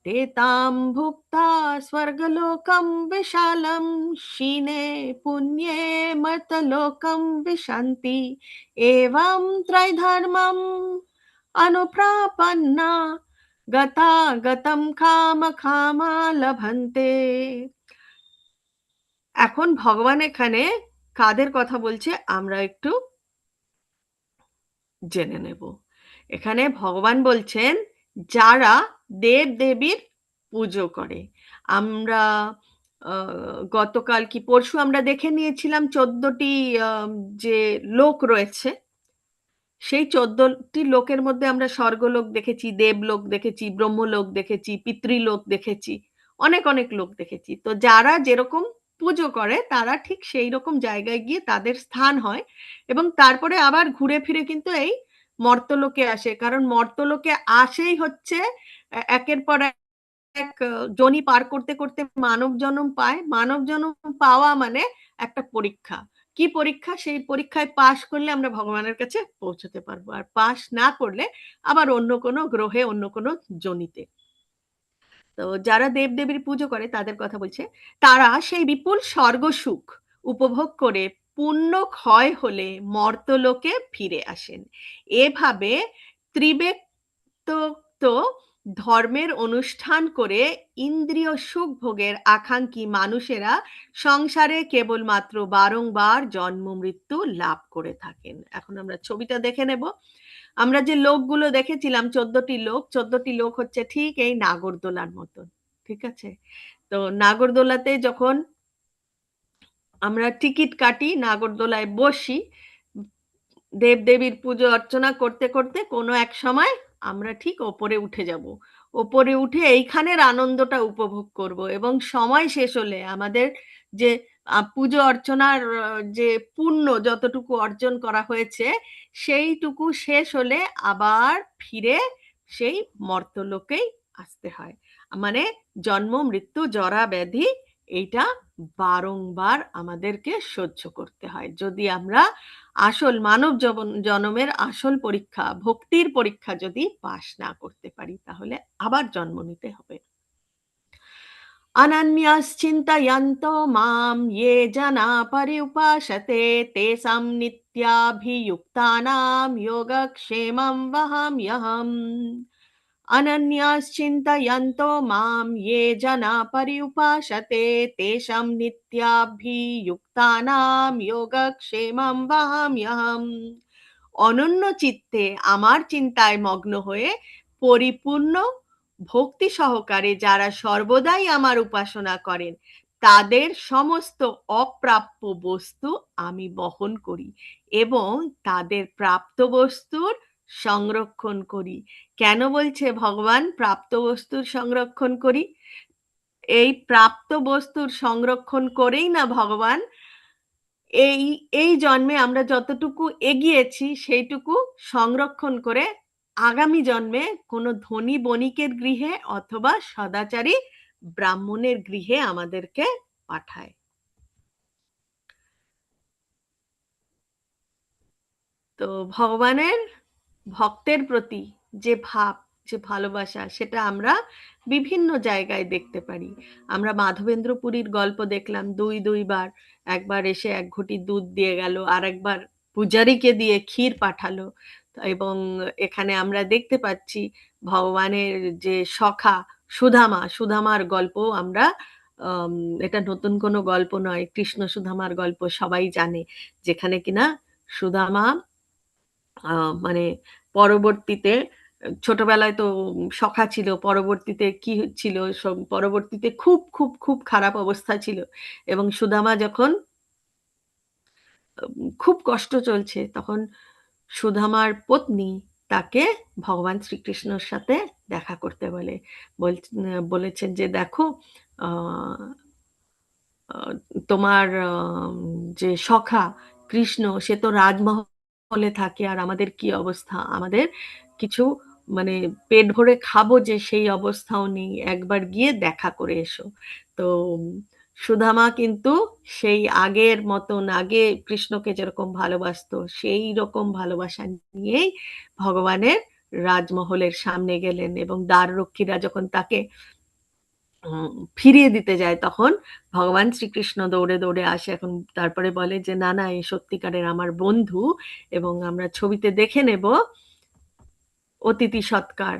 ते तां भुक्ता स्वर्गलोकं विशालं क्षीणे पुण्ये मर्तलोकं विशन्ति। एवं त्रैधर्मम् अनुप्रापन्ना গতা গতম কাম কামা লভন্তে। এখন ভগবান এখানে কাদের কথা বলছে আমরা একটু জেনে নেব। এখানে ভগবান বলছেন যারা দেব দেবীর পুজো করে। আমরা গতকাল কি পরশু আমরা দেখে নিয়েছিলাম 14টি যে লোক রয়েছে, সেই 14টি লোকের মধ্যে আমরা স্বর্গলোক দেখেছি, দেবলোক দেখেছি, ব্রহ্মলোক দেখেছি, পিতৃলোক দেখেছি, অনেক অনেক লোক দেখেছি। তো যারা যেরকম পুজো করে তারা ঠিক সেই রকম জায়গায় গিয়ে তাদের স্থান হয়, এবং তারপরে আবার ঘুরে ফিরে কিন্তু এই মর্তলোকে আসে, কারণ মর্তলোকে আসেই হচ্ছে একের পর এক জনি পার করতে করতে মানব জন্ম পায়। মানব জন্ম পাওয়া মানে একটা পরীক্ষা। কি পরীক্ষা? সেই পরীক্ষায় পাশ করলে আমরা ভগবানের কাছে পৌঁছতে পারবো, আর পাশ না করলে আবার অন্য কোনো গ্রহে, অন্য কোনো জনিতে। তো যারা দেবদেবীর পুজো করে তাদের কথা বলছে, তারা সেই বিপুল স্বর্গ সুখ উপভোগ করে পুণ্য ক্ষয় হলে মর্তলোকে ফিরে আসেন। এভাবে ত্রিবেক্ত ধর্মের অনুষ্ঠান করে ইন্দ্রিয় সুখ ভোগের আকাঙ্ক্ষী মানুষেরা সংসারে কেবলমাত্র বারংবার জন্ম মৃত্যু লাভ করে থাকেন। এখন আমরা ছবিটা দেখে নেব। আমরা যে লোকগুলো দেখেছিলাম, 14টি লোক হচ্ছে ঠিক এই নাগরদোলার মতন। ঠিক আছে? তো নাগরদোলাতে যখন আমরা টিকিট কাটি, নাগরদোলায় বসি, দেবদেবীর পুজো অর্চনা করতে করতে কোনো এক সময় আমরা ঠিক ওপরে উঠে যাব। ওপরে উঠে এইখানের আনন্দটা উপভোগ করব, এবং সময় শেষ হলে আমাদের যে পুজো অর্চনার যে পুণ্য যতটুকু অর্জন করা হয়েছে সেইটুকু শেষ হলে আবার ফিরে সেই মর্তলোকেই আসতে হয়। মানে জন্ম মৃত্যু জরা ব্যাধি এইটা বারংবার আমাদেরকে সহ্য করতে হয়, যদি আমরা আসল মানব জনমের আসল পরীক্ষা, ভক্তির পরীক্ষা যদি পাশ না করতে পারি, তাহলে আবার জন্ম নিতে হবে। অনন্যশ্চিন্তয়ন্তো মাম ये जना पर्युपासते तेषां नित्याभियुक्तानां योगक्षेमं वहाम्यहम्। अनन्यश्चिन्तयन्तो मां ये जना पर्युपासते तेषां नित्याभियुक्तानां योगक्षेमं वहाम्यहम्। অনন্য চিত্তে আমার চিন্তায় মগ্ন হয়ে পরিপূর্ণ ভক্তি সহকারে যারা সর্বদাই আমার উপাসনা করেন, তাদের সমস্ত অপ্রাপ্য বস্তু আমি বহন করি এবং তাদের প্রাপ্ত বস্তুর সংরক্ষণ করি। কেন বলছে ভগবান প্রাপ্ত বস্তুর সংরক্ষণ করি? এই প্রাপ্ত বস্তুর সংরক্ষণ করেই না ভগবান এই এই জন্মে আমরা যতটুকু এগিয়েছি সেইটুকু সংরক্ষণ করে আগামী জন্মে কোনো ধনী বণিকের গৃহে অথবা সদাচারী ব্রাহ্মণের গৃহে আমাদেরকে পাঠায়। তো ভগবানের ভক্তের প্রতি যে ভাব, যে ভালোবাসা, সেটা আমরা বিভিন্ন জায়গায় দেখতে পারি। আমরা মাধবেন্দ্র পুরীর গল্প দেখলাম, দুইবার, একবার এসে এক ঘটি দুধ দিয়ে গেল, আর একবার পূজারীকে দিয়ে ক্ষীর পাঠালো। এবং এখানে আমরা দেখতে পাচ্ছি ভগবানের যে সখা সুদামার গল্প আমরা, এটা নতুন কোনো গল্প নয়, কৃষ্ণ সুদামার গল্প সবাই জানে, যেখানে কিনা সুদামা মানে পরবর্তীতে, ছোটবেলায় তো সখা ছিল, পরবর্তীতে কি ছিল, পরবর্তীতে খুব খুব খুব খারাপ অবস্থা ছিল, এবং সুদামা যখন খুব কষ্ট চলছে তখন সুদামার পত্নী তাকে ভগবান শ্রীকৃষ্ণর সাথে দেখা করতে বলেছেন যে দেখো, আহ আহ, তোমার যে সখা কৃষ্ণ সে তো রাজমহলে থাকে, আর আমাদের কি অবস্থা, আমাদের কিছু মানে পেট ভরে খাবো যে সেই অবস্থাও নেই, একবার গিয়ে দেখা করে এসো। তো সুদামা কিন্তু সেই আগের মতন, আগে কৃষ্ণকে যেরকম ভালোবাসতো সেই রকম ভালোবাসা নিয়েই ভগবানের রাজমহলের সামনে গেলেন, এবং দ্বাররক্ষীরা যখন তাকে ফিরিয়ে দিতে যায় তখন ভগবান শ্রীকৃষ্ণ দৌড়ে দৌড়ে আসে, এখন তারপরে বলে যে না না, এই সত্যিকারের আমার বন্ধু, এবং আমরা ছবিতে দেখে নেব অতিথি সৎকার।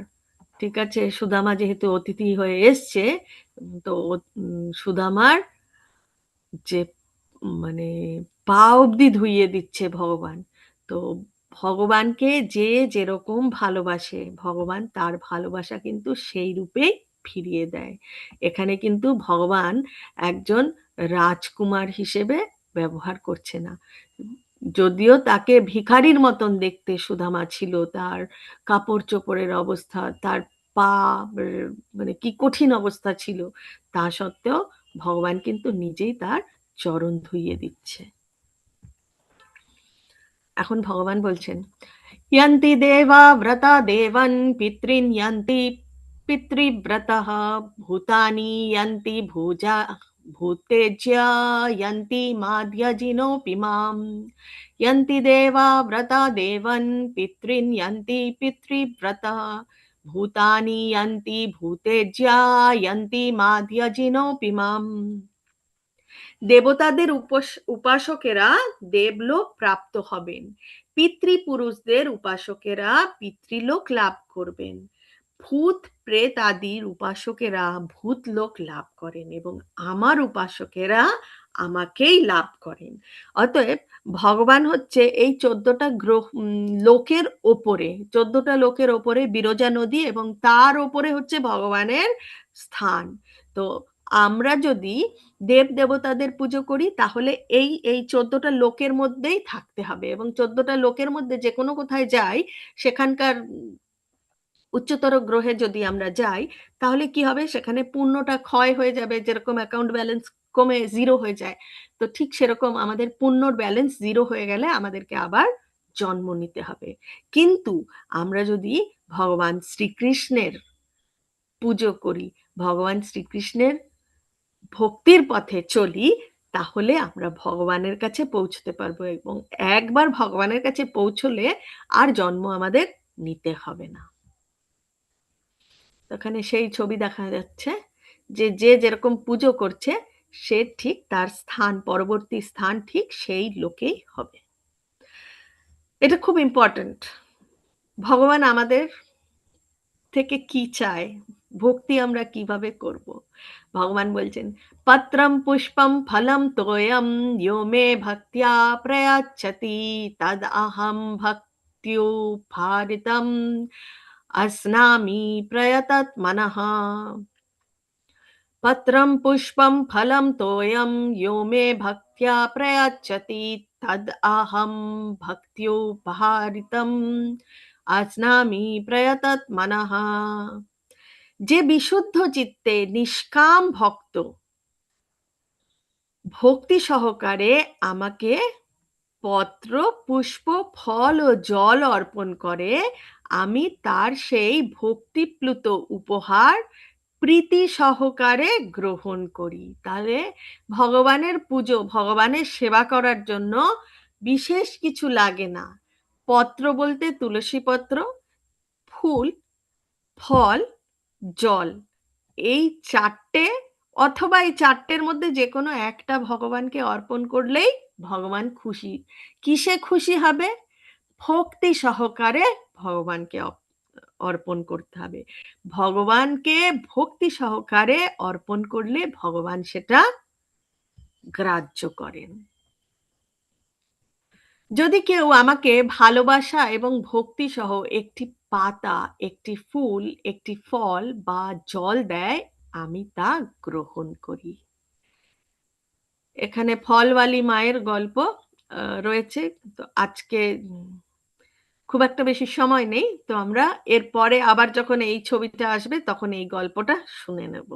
ঠিক আছে, সুদামা যেহেতু অতিথি হয়ে এসছে, তো সুদামার যে মানে পা অবধি ধুইয়ে দিচ্ছে ভগবান। তো ভগবানকে যে যেরকম ভালোবাসে ভগবান তার ভালোবাসা কিন্তু সেই রূপেই ফিরিয়ে দেয়। এখানে কিন্তু ভগবান একজন রাজকুমার হিসেবে ব্যবহার করছে না, যদিও তাকে ভিখারির মতন দেখতে সুদামা ছিল, তার কাপড় চোপড়ের অবস্থা, তার পা মানে কি কঠিন অবস্থা ছিল, তা সত্ত্বেও ভগবান কিন্তু নিজেই তার চরণ ধুইয়ে দিচ্ছে। এখন ভগবান বলছেন, यन्ति देवा व्रता देवन् पितॄन् यन्ति पितृव्रतः भूतानि यन्ति भूजा भूतेज्या यन्ति माध्यजिनोऽपि माम् यन्ति देवा व्रता देवन् पितॄन् यन्ति पितृव्रतः भूतानि यन्ति भूतेज्या यन्ति माध्यजिनोऽपि माम्। দেবতাদের উপাসকেরা দেবলোক প্রাপ্ত হবেন, পিতৃপুরুষদের উপাসকেরা পিতৃলোক লাভ করবেন, ভূত প্রেত আদির উপাসকেরা ভূতলোক লাভ করেন এবং আমার উপাসকেরা আমাকেই লাভ করেন। অতএব ভগবান হচ্ছে এই 14টা গ্রহ লোকের ওপরে, 14টা লোকের ওপরে বিরজা নদী এবং তার ওপরে হচ্ছে ভগবানের স্থান। তো আমরা যদি দেব দেবতাদের পুজো করি তাহলে এই এই 14টা লোকের মধ্যেই থাকতে হবে এবং 14টা লোকের মধ্যে যে কোনো কোথায় যাই, সেখানকার উচ্চতর গ্রহে যদি আমরা যাই তাহলে কি হবে, সেখানে পুণ্যটা ক্ষয় হয়ে যাবে, যেরকম অ্যাকাউন্ট ব্যালেন্স কমে জিরো হয়ে যায়। তো ঠিক সেরকম আমাদের পুণ্যর ব্যালেন্স জিরো হয়ে গেলে আমাদেরকে আবার জন্ম নিতে হবে। কিন্তু আমরা যদি ভগবান শ্রীকৃষ্ণের পুজো করি, ভগবান শ্রীকৃষ্ণের ভক্তির পথে চলি, তাহলে আমরা ভগবানের কাছে পৌঁছতে পারবো এবং একবার ভগবানের কাছে পৌঁছলে আর জন্ম আমাদের নিতে হবে না। ওখানে সেই ছবি দেখা যাচ্ছে যে যে যেরকম পুজো করছে সে ঠিক তার স্থান, পরবর্তী স্থান ঠিক সেই লোকেই হবে। এটা খুব ইম্পর্টেন্ট। ভগবান আমাদের থেকে কি চায়, ভক্তি আমরা কিভাবে করব। ভগবান বলছেন, পত্রম পুষ্পম ফলম তোয়ম ইয়ো মে ভক্ত্যা প্রয়াচ্ছতি তদ অহম ভক্ত্যুপহারিতম अस्नामि प्रयतत मनः। पत्रं पुष्पं फलं तोयं यो मे भक्त्या प्रयच्छति तद अहं भक्त्युपहारितम् अस्नामि प्रयतत मनः। যে বিশুদ্ধ চিত্তে নিষ্কাম ভক্ত ভক্তি সহকারে আমাকে পত্র পুষ্প ফল ও জল অর্পণ করে, আমি তার সেই ভক্তিপ্লুত উপহার প্রীতি সহকারে গ্রহণ করি। তাহলে ভগবানের পুজো, ভগবানের সেবা করার জন্য বিশেষ কিছু লাগে না। পত্র বলতে তুলসী পত্র, ফুল, ফল, জল, এই 4টে অথবা এই 4টের মধ্যে যে কোনো একটা ভগবানকে অর্পণ করলেই ভগবান খুশি। কিসে খুশি হবে? ভক্তি সহকারে ভগবানকে অর্পণ করতে হবে। ভগবানকে ভক্তি সহকারে অর্পণ করলে ভগবান সেটা গ্রাহ্য করেন। যদি কেউ আমাকে ভালোবাসা এবং ভক্তি সহ একটি পাতা, একটি ফুল, একটি ফল বা জল দেয়, আমি তা গ্রহণ করি। এখানে ফলওয়ালি মায়ের গল্প রয়েছে। তো আজকে খুব একটা বেশি সময় নেই, তো আমরা এরপরে আবার যখন এই ছবিটা আসবে তখন এই গল্পটা শুনে নেব।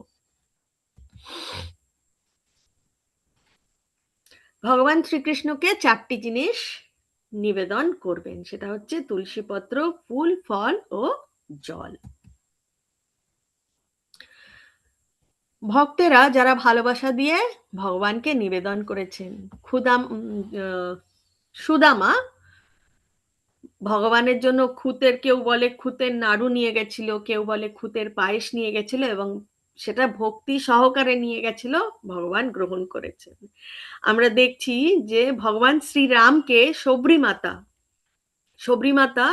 ভগবান শ্রীকৃষ্ণকে 4টি জিনিস নিবেদন করবেন, সেটা হচ্ছে তুলসী পত্র, ফুল, ফল ও জল। ভক্তেরা যারা ভালোবাসা দিয়ে ভগবানকে নিবেদন করেছেন, সুদামা ভগবানের জন্য খুতের, কেউ বলে খুতের নাড়ু নিয়ে গেছিল, কেউ বলে খুতের পায়েস নিয়ে গেছিল এবং সেটা ভক্তি সহকারে নিয়ে গেছিল, ভগবান গ্রহণ করেছেন। আমরা দেখছি যে ভগবান শ্রীরামকে সবরী মাতা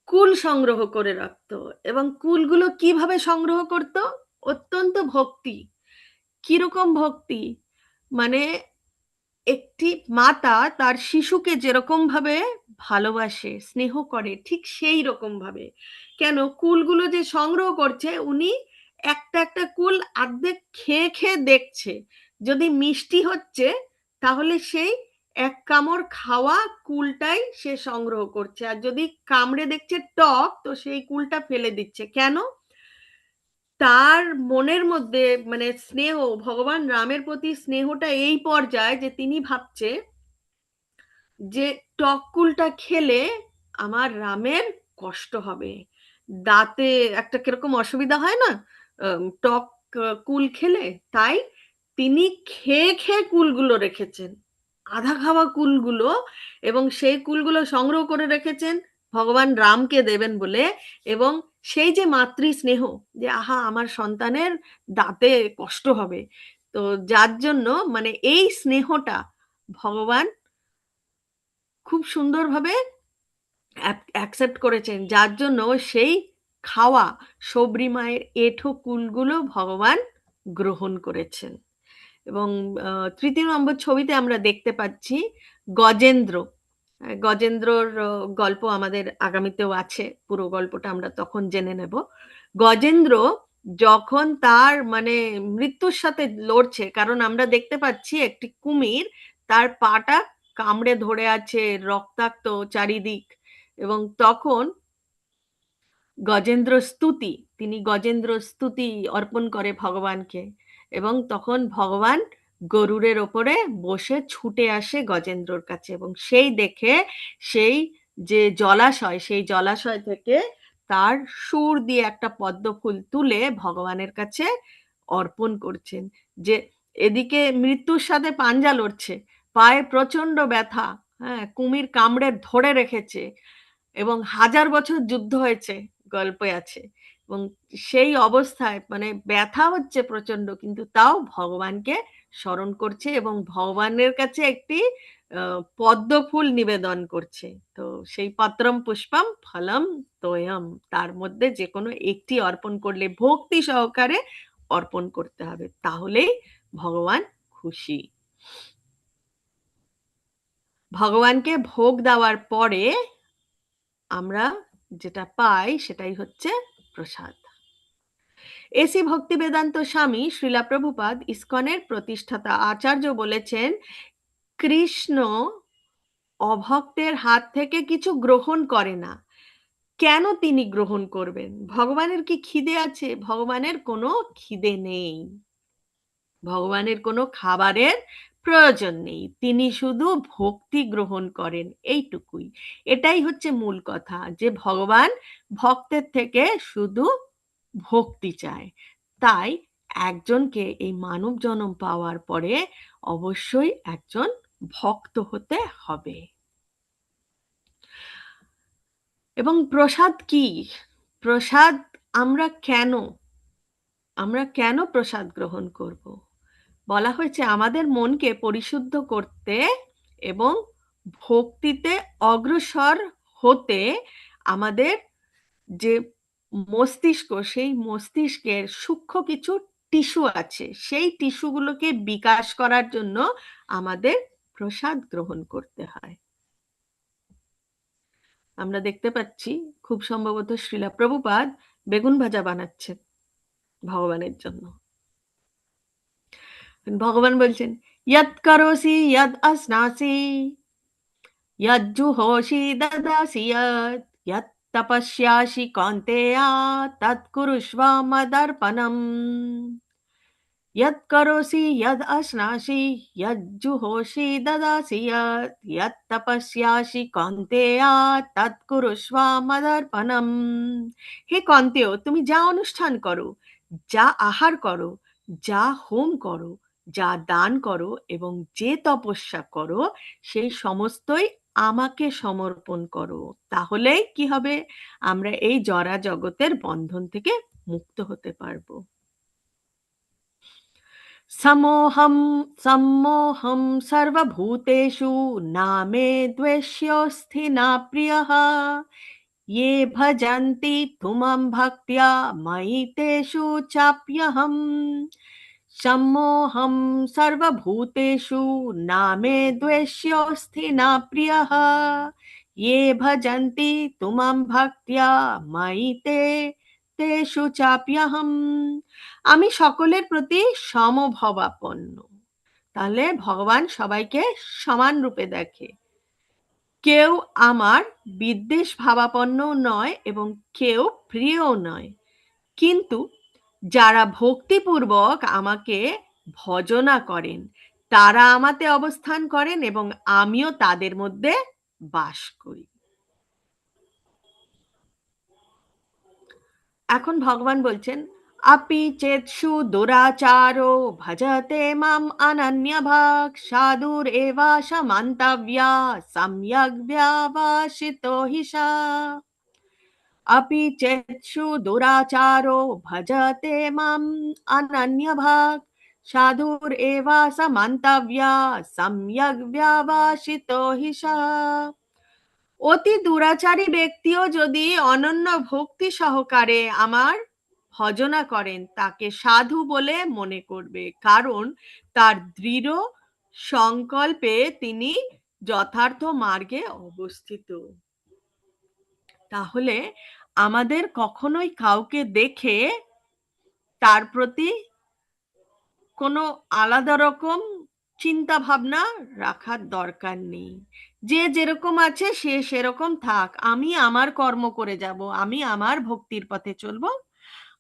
কুল সংগ্রহ করে রাখতো এবং কুলগুলো কিভাবে সংগ্রহ করত? অত্যন্ত ভক্তি। কিরকম ভক্তি? মানে একটি মাতা তার শিশুকে যেরকম ভাবে ভালোবাসে, স্নেহ করে, ঠিক সেই রকম ভাবে। কেন? কুলগুলো যে সংগ্রহ করছে, উনি একটা একটা কুল অর্ধেক খেয়ে খেয়ে দেখছে, যদি মিষ্টি হচ্ছে তাহলে সেই এক কামড় খাওয়া কুলটাই সে সংগ্রহ করছে, আর যদি কামড়ে দেখছে টক তো সেই কুলটা ফেলে দিচ্ছে। কেন? তার মনের মধ্যে মানে স্নেহ, ভগবান রামের প্রতি স্নেহটা এই পর্যায়ে যে তিনি ভাবছে যে টক কুলটা খেলে আমার রামের কষ্ট হবে, দাঁতে একটা কিরকম অসুবিধা হয় না টক কুল খেলে। তাই তিনি খেয়ে খেয়ে কুলগুলো রেখেছেন, আধা খাওয়া কুলগুলো, এবং সেই কুলগুলো সংগ্রহ করে রেখেছেন ভগবান রামকে দেবেন বলে। এবং সেই যে মাতৃ স্নেহ, যে আহা আমার সন্তানের দাঁতে কষ্ট হবে, তো যার জন্য মানে এই স্নেহটা ভগবান খুব সুন্দরভাবে অ্যাকসেপ্ট করেছেন, যার জন্য সেই খাওয়া সবরি মায়ের এঁঠো কুলগুলো ভগবান গ্রহণ করেছেন। এবং তৃতীয় নম্বর ছবিতে আমরা দেখতে পাচ্ছি গজেন্দ্র। গজেন্দ্রর গল্প আমাদের আগামীতেও আছে, পুরো গল্পটা আমরা তখন জেনে নেব। গজেন্দ্র যখন তার মানে মৃত্যুর সাথে লড়ছে, কারণ আমরা দেখতে পাচ্ছি একটি কুমির তার পাটা কামড়ে ধরে আছে, রক্তাক্ত চারিদিক। এবং তখন গজেন্দ্র স্তুতি, তিনি গজেন্দ্র স্তুতি অর্পণ করে ভগবানকে। এবং তখন ভগবান গরুরের ওপরে বসে ছুটে আসে গজেন্দ্রর কাছে, এবং সেই দেখে সেই যে জলাশয়, সেই জলাশয় থেকে তার সুর দিয়ে একটা পদ্ম ফুল তুলে ভগবানের কাছে অর্পণ করছেন। যে এদিকে মৃত্যুর সাথে পাঞ্জা লড়ছে, পায়ে প্রচন্ড ব্যথা, হ্যাঁ কুমির কামড়ে ধরে রেখেছে, এবং 1000 বছর যুদ্ধ হয়েছে গল্পে আছে। এবং সেই অবস্থায় মানে ব্যথা হচ্ছে প্রচন্ড, কিন্তু তাও ভগবানকে স্মরণ করছে এবং ভগবানের কাছে একটি পদ্ম ফুল নিবেদন করছে। তো সেই পত্রম পুষ্পম ফলম তোয়ম, তার মধ্যে যে কোনো একটি অর্পণ করলে ভক্তি সহকারে অর্পণ করতে হবে, তাহলেই ভগবান খুশি। ভগবানকে ভোগ দেওয়ার পরে আমরা যেটা পাই সেটাই হচ্ছে প্রসাদ। এসি ভক্তি বেদান্ত স্বামী শ্রীলা প্রভুপাদ ইসকনের প্রতিষ্ঠাতা আচার্য বলেছেন, কৃষ্ণ অভক্তের হাত থেকে কিছু গ্রহণ করে না। কেন তিনি গ্রহণ করবেন? ভগবানের কি খিদে আছে? ভগবানের কোনো খিদে নেই, ভগবানের কোনো খাবারের প্রয়োজন নেই, তিনি শুধু ভক্তি গ্রহণ করেন, এইটুকুই। এটাই হচ্ছে মূল কথা, যে ভগবান ভক্তের থেকে শুধু ভক্তি চায়। তাই একজনকে এই মানব জন্ম পাওয়ার পরে অবশ্যই একজন ভক্ত হতে হবে। এবং প্রসাদ কি? প্রসাদ আমরা কেন প্রসাদ গ্রহণ করব? বলা হয়েছে আমাদের মনকে পরিশুদ্ধ করতে এবং ভক্তিতে অগ্রসর হতে আমাদের যে মস্তিষ্ক, সেই মস্তিষ্কের সূক্ষ্ম কিছু টিস্যু আছে, সেই টিস্যুগুলোকে বিকাশ করার জন্য আমাদের প্রসাদ গ্রহণ করতে হয়। আমরা দেখতে পাচ্ছি খুব সম্ভবত শ্রীলা প্রভুপাদ বেগুন ভাজা বানাচ্ছেন ভগবানের জন্য। ভগবান বলছেন, ইয়ৎ করোসি ইয়ৎ আসনাসি यज्जुहोषि ददासि यत् यत् तपस्यासि कौन्तेय तत् कुरुष्व मदर्पणम्। यत् करोषि यद् अश्नासि यज्जुहोषि ददासि यत् यत् तपस्यासि कौन्तेय तत् कुरुष्व मदर्पणम्। হে কন্তেয়, তুমি যা অনুষ্ঠান করো, যা আহার করো, যা হোম করো, যা দান করো এবং যে তপস্যা করো, সেই সমস্তই আমাকে সমর্পণ করো। তাহলেই কি হবে? আমরা এই জরা জগতের বন্ধন থেকে মুক্ত হতে পারবো। समोहं सम्मोहं सर्वभूतेषु नामे द्वेष्योऽस्ति न प्रियः ये भजन्ति तुमं भक्त्या मयि तेषु चाप्यहम्। सम्मोहं सर्वभूतेषु नामे द्वेष्योऽस्ति न प्रियः ये भजन्ति तुमं भक्त्या मयि तेषु चाप्यहम्। আমি সকলের প্রতি সমভাবাপন্ন। তাহলে ভগবান সবাইকে সমান রূপে দেখে। কেউ আমার বিদ্বেষ ভাবাপন্ন নয় এবং কেউ প্রিয় নয়, কিন্তু যারা ভক্তিপূর্বক আমাকে ভজনা করেন তারা আমাতে অবস্থান করেন এবং আমিও তাদের মধ্যে বাস করি। এখন ভগবান বলছেন, আপি চেৎসু দুরাচারো ভজতে মাম অনন্যভাগ সাধুর এবা সমান্তব্যা সম্যক ব্যবসিতো হি সা। अपि चेत्सु दुराचारो भजते माम् अनन्यभाक् साधुरेव स मन्तव्या सम्यग् व्यवसितो हि सः। অতি দুরাচারী ব্যক্তিও যদি অনন্য ভক্তি সহকারে আমার ভজনা করেন তাকে সাধু বলে মনে করবে, কারণ তার দৃঢ় সংকল্পে তিনি যথার্থ মার্গে অবস্থিত। তাহলে আমাদের কখনোই কাউকে দেখে তার প্রতি কোনো আলাদা রকম চিন্তা ভাবনা রাখার দরকার নেই। যে যেরকম আছে সে সেরকম থাক, আমি আমার কর্ম করে যাব, আমি আমার ভক্তির পথে চলবো,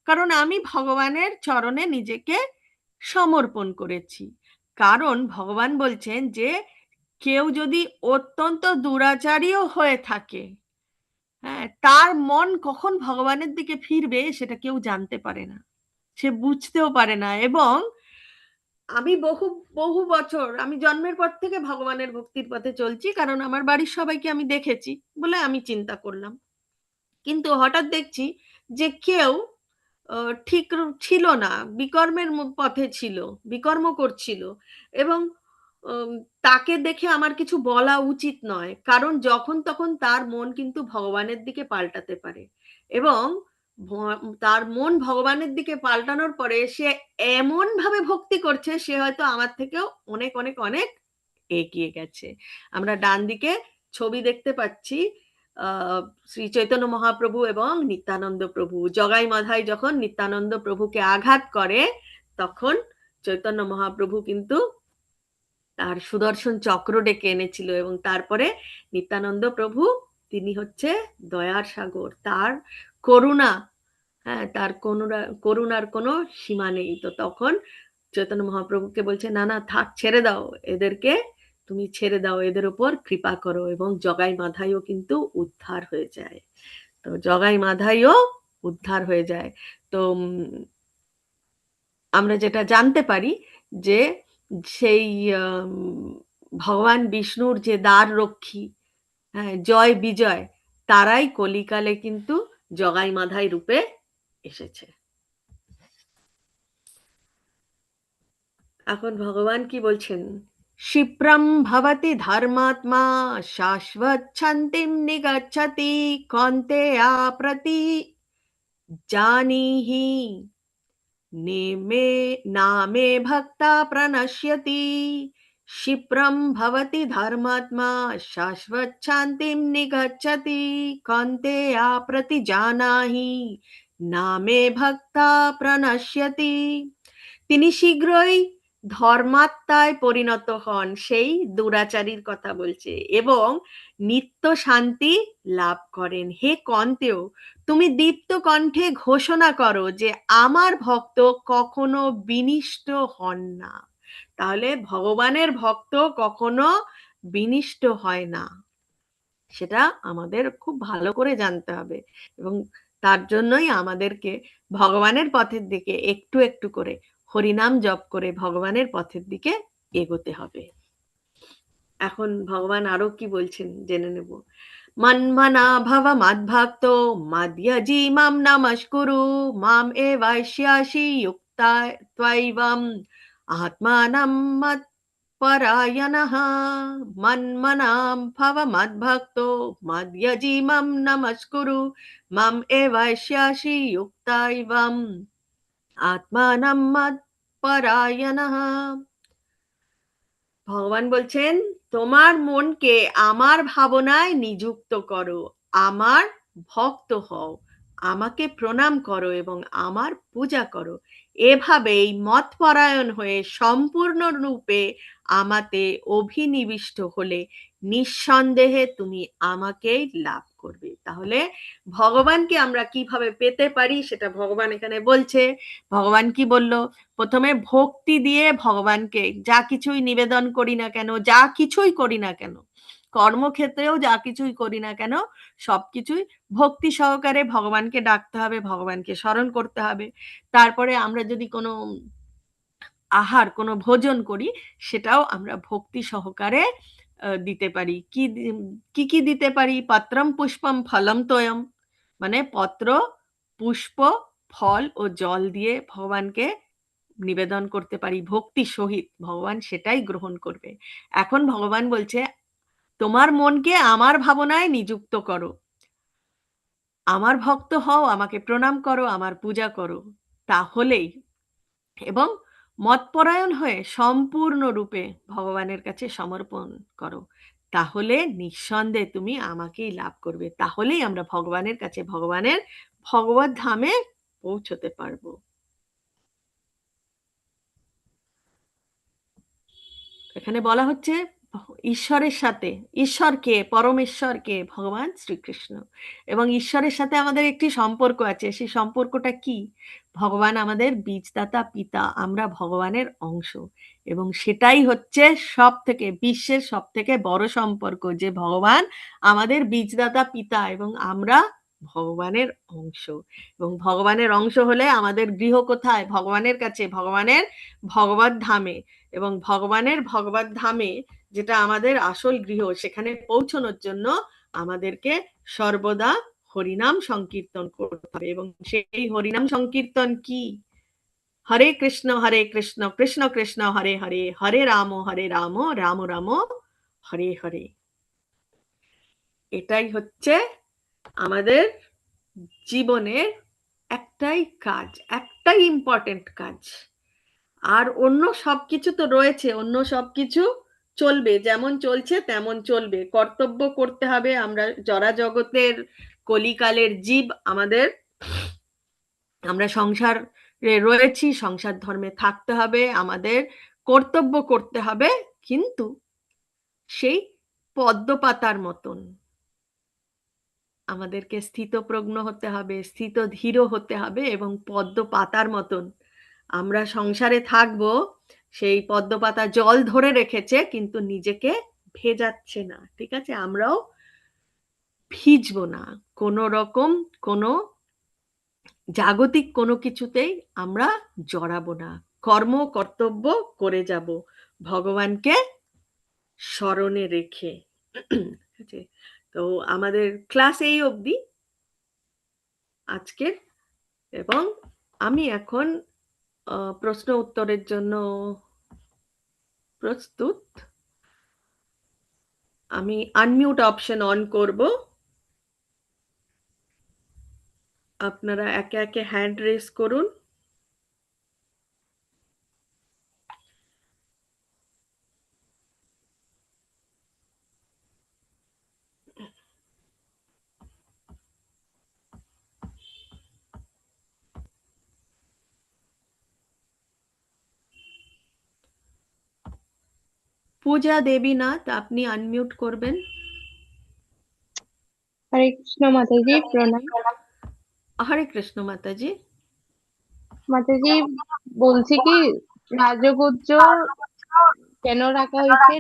কারণ আমি ভগবানের চরণে নিজেকে সমর্পণ করেছি। কারণ ভগবান বলছেন যে কেউ যদি অত্যন্ত দুরাচারীও হয়ে থাকে, হ্যাঁ, তার মন কখন ভগবানের দিকে ফিরবে সেটা কেউ জানতে পারে না, সে বুঝতেও পারে না। এবং আমি বহু বহু বছর, আমি জন্মের পর থেকে ভগবানের ভক্তির পথে চলছি, কারণ আমার বাড়ির সবাইকে আমি দেখেছি বলে আমি চিন্তা করলাম। কিন্তু হঠাৎ দেখছি যে কেউ ঠিক ছিল না, বিকর্মের পথে ছিল, বিকর্ম করছিল। এবং উম, তাকে দেখে আমার কিছু বলা উচিত নয়, কারণ যখন তখন তার মন কিন্তু ভগবানের দিকে পাল্টাতে পারে। এবং তার মন ভগবানের দিকে পাল্টানোর পরে সে এমন ভাবে ভক্তি করছে, সে হয়তো আমার থেকেও অনেক অনেক অনেক এগিয়ে গেছে। আমরা ডান দিকে ছবি দেখতে পাচ্ছি, শ্রী চৈতন্য মহাপ্রভু এবং নিত্যানন্দ প্রভু। জগাই মাধাই যখন নিত্যানন্দ প্রভুকে আঘাত করে তখন চৈতন্য মহাপ্রভু কিন্তু তার সুদর্শন চক্র ডেকে এনেছিল, এবং তারপরে নিত্যানন্দ প্রভু, তিনি হচ্ছে দয়ার সাগর, তার করুণা, হ্যাঁ, তার করুণার কোনো সীমা নেই। তো তখন চৈতন্য মহাপ্রভুকে বলছে, না না থাক, ছেড়ে দাও এদেরকে, তুমি ছেড়ে দাও, এদের উপর কৃপা করো। এবং জগাই মাধাইও কিন্তু উদ্ধার হয়ে যায়। তো জগাই মাধাইও উদ্ধার হয়ে যায়। তো আমরা যেটা জানতে পারি যে সেই ভগবান বিষ্ণুর যে দ্বার রক্ষী, হ্যাঁ, জয় বিজয়, তারাই কলিকালে কিন্তু জগাই মাধাই রূপে এসেছে। এখন ভগবান কি বলছেন, क्षिप्रं भवति धर्मात्मा शाश्वत शान्तिं निगच्छति कौन्तेया प्रति जानीहि नेमे नामे भक्ता प्रणश्यति। क्षिप्रं भवति धर्मात्मा शाश्वत शान्तिं निगच्छति कौन्तेया प्रति जानाहि नामे भक्ता प्रणश्यति। তিনি শীঘ্রই ধর্মাত্মায় পরিণত হন, সেই দুরাচারীর কথা বলছে, এবং নিত্য শান্তি লাভ করেন। হে কন্তেও, তুমি দীপ্ত কণ্ঠে ঘোষণা করো যে আমার ভক্ত কখনো বিনিষ্ট হন না। তাহলে ভগবানের ভক্ত কখনো বিনিষ্ট হয় না, সেটা আমাদের খুব ভালো করে জানতে হবে। এবং তার জন্যই আমাদেরকে ভগবানের পথের দিকে একটু একটু করে হরিনাম জপ করে ভগবানের পথের দিকে এগোতে হবে। এখন ভগবান আরো কি বলছেন জেনে নেব। মন্মনা ভব মদ্ভক্ত মদ্যজি মাম নমস্কুরু মাম এবাস্যাসি যুক্তা ত্বৈবম আত্মানম মত পরায়ণঃ। মন্মনাম ভব মদ্ভক্তো মদ্যজি মাম নমস্কুরু মাম এবাস্যাসি যুক্তাইবম আত্মানম মত পরায়ণঃ। ভগবান বলছেন, তোমার মনকে আমার ভাবনায় নিযুক্ত করো, আমার ভক্ত হও, আমাকে প্রণাম করো এবং আমার পূজা করো। এভাবেই মতপরায়ণ হয়ে সম্পূর্ণরূপে আমাতে অভিনিবিষ্ট হলে নিঃসন্দেহে তুমি আমাকেই লাভ করবে। তাহলে ভগবানকে আমরা কিভাবে পেতে পারি সেটা ভগবান এখানে বলছে। ভগবান কি বলল? প্রথমে ভক্তি দিয়ে ভগবানকে যা কিছুই নিবেদন করি না কেন, যা কিছুই করি না কেন, কর্মক্ষেত্রেও যা কিছুই করি না কেন, সবকিছুই ভক্তি সহকারে ভগবানকে ডাকতে হবে, ভগবানকে স্মরণ করতে হবে। তারপরে আমরা যদি কোনো আহার, কোনো ভোজন করি, সেটাও আমরা ভক্তি সহকারে দিতে পারি। কি কি দিতে পারি? পত্রম পুষ্পম ফলম তোয়ম, মানে পত্র, পুষ্প, ফল ও জল দিয়ে ভগবানকে নিবেদন করতে পারি ভক্তি সহিত, ভগবান সেটাই গ্রহণ করবে। এখন ভগবান বলছে তোমার মনকে আমার ভাবনায় নিযুক্ত করো, আমার ভক্ত হও, আমাকে প্রণাম করো, আমার পূজা করো, তাহলেই, এবং মতপরায়ণ হয়ে সম্পূর্ণরূপে ভগবানের কাছে সমর্পণ করো, তাহলে নিঃসন্দেহে তুমি আমাকেই লাভ করবে। তাহলেই আমরা ভগবানের কাছে, ভগবানের ভগবত ধামে পৌঁছতে পারবো। এখানে বলা হচ্ছে ঈশ্বরের সাথে, ঈশ্বরকে, পরমেশ্বরকে, ভগবান শ্রীকৃষ্ণ, এবং ঈশ্বরের সাথে আমাদের একটি সম্পর্ক আছে। সেই সম্পর্কটা কি? ভগবান আমাদের বীজদাতা পিতা, আমরা ভগবানের অংশ, এবং সেটাই হচ্ছে সব থেকে, বিশ্বের সব থেকে বড় সম্পর্ক, যে ভগবান আমাদের বীজদাতা পিতা এবং আমরা ভগবানের অংশ। এবং ভগবানের অংশ হলে আমাদের গৃহ কোথায়? ভগবানের কাছে, ভগবানের ভগবত ধামে। এবং ভগবানের ভগবত ধামে, যেটা আমাদের আসল গৃহ, সেখানে পৌঁছানোর জন্য আমাদেরকে সর্বদা হরিনাম সংকীর্তন করতে হবে। এবং সেই হরিনাম সংকীর্তন কি? হরে কৃষ্ণ কৃষ্ণ কৃষ্ণ হরে হরে, হরে রাম রাম রাম হরে হরে। এটাই হচ্ছে আমাদের জীবনের একটাই কাজ, একটাই ইম্পর্টেন্ট কাজ। আর অন্য সবকিছু তো রয়েছে, অন্য সবকিছু চলবে, যেমন চলছে তেমন চলবে। কর্তব্য করতে হবে, আমরা জরা জগতের কলিকালের জীব, আমরা সংসারে রয়েছি, সংসার ধর্মে থাকতে হবে, আমাদের কর্তব্য করতে হবে, কিন্তু সেই পদ্মপাতার মতন আমাদেরকে স্থিতপ্রজ্ঞ হতে হবে, স্থিত ধীর হতে হবে, এবং পদ্ম পাতার মতন আমরা সংসারে থাকব। সেই পদ্ম পাতা জল ধরে রেখেছে কিন্তু নিজেকে ভেজাচ্ছে না, ঠিক আছে? আমরাও ভিজবো না, কোনো রকম কোনো জাগতিক কোনো কিছুতেই আমরা জড়াবো না, কর্ম কর্তব্য করে যাব ভগবানকে স্মরণে রেখে। ঠিক আছে? তো আমাদের ক্লাস এই অবধি আজকের, এবং আমি এখন প্রশ্ন উত্তরের জন্য প্রস্তুত। আমি আনমিউট অপশন অন করব, আপনারা একে একে হ্যান্ড রেজ করুন। পূজা দেবীনাথ, আপনি আনমিউট করবেন। হরে কৃষ্ণ মাতাজি, প্রণাম। হরে কৃষ্ণ মাতাজি। মাতাজি, বলছি কি, রাজগুজ্জ কেন রাখা হয়েছে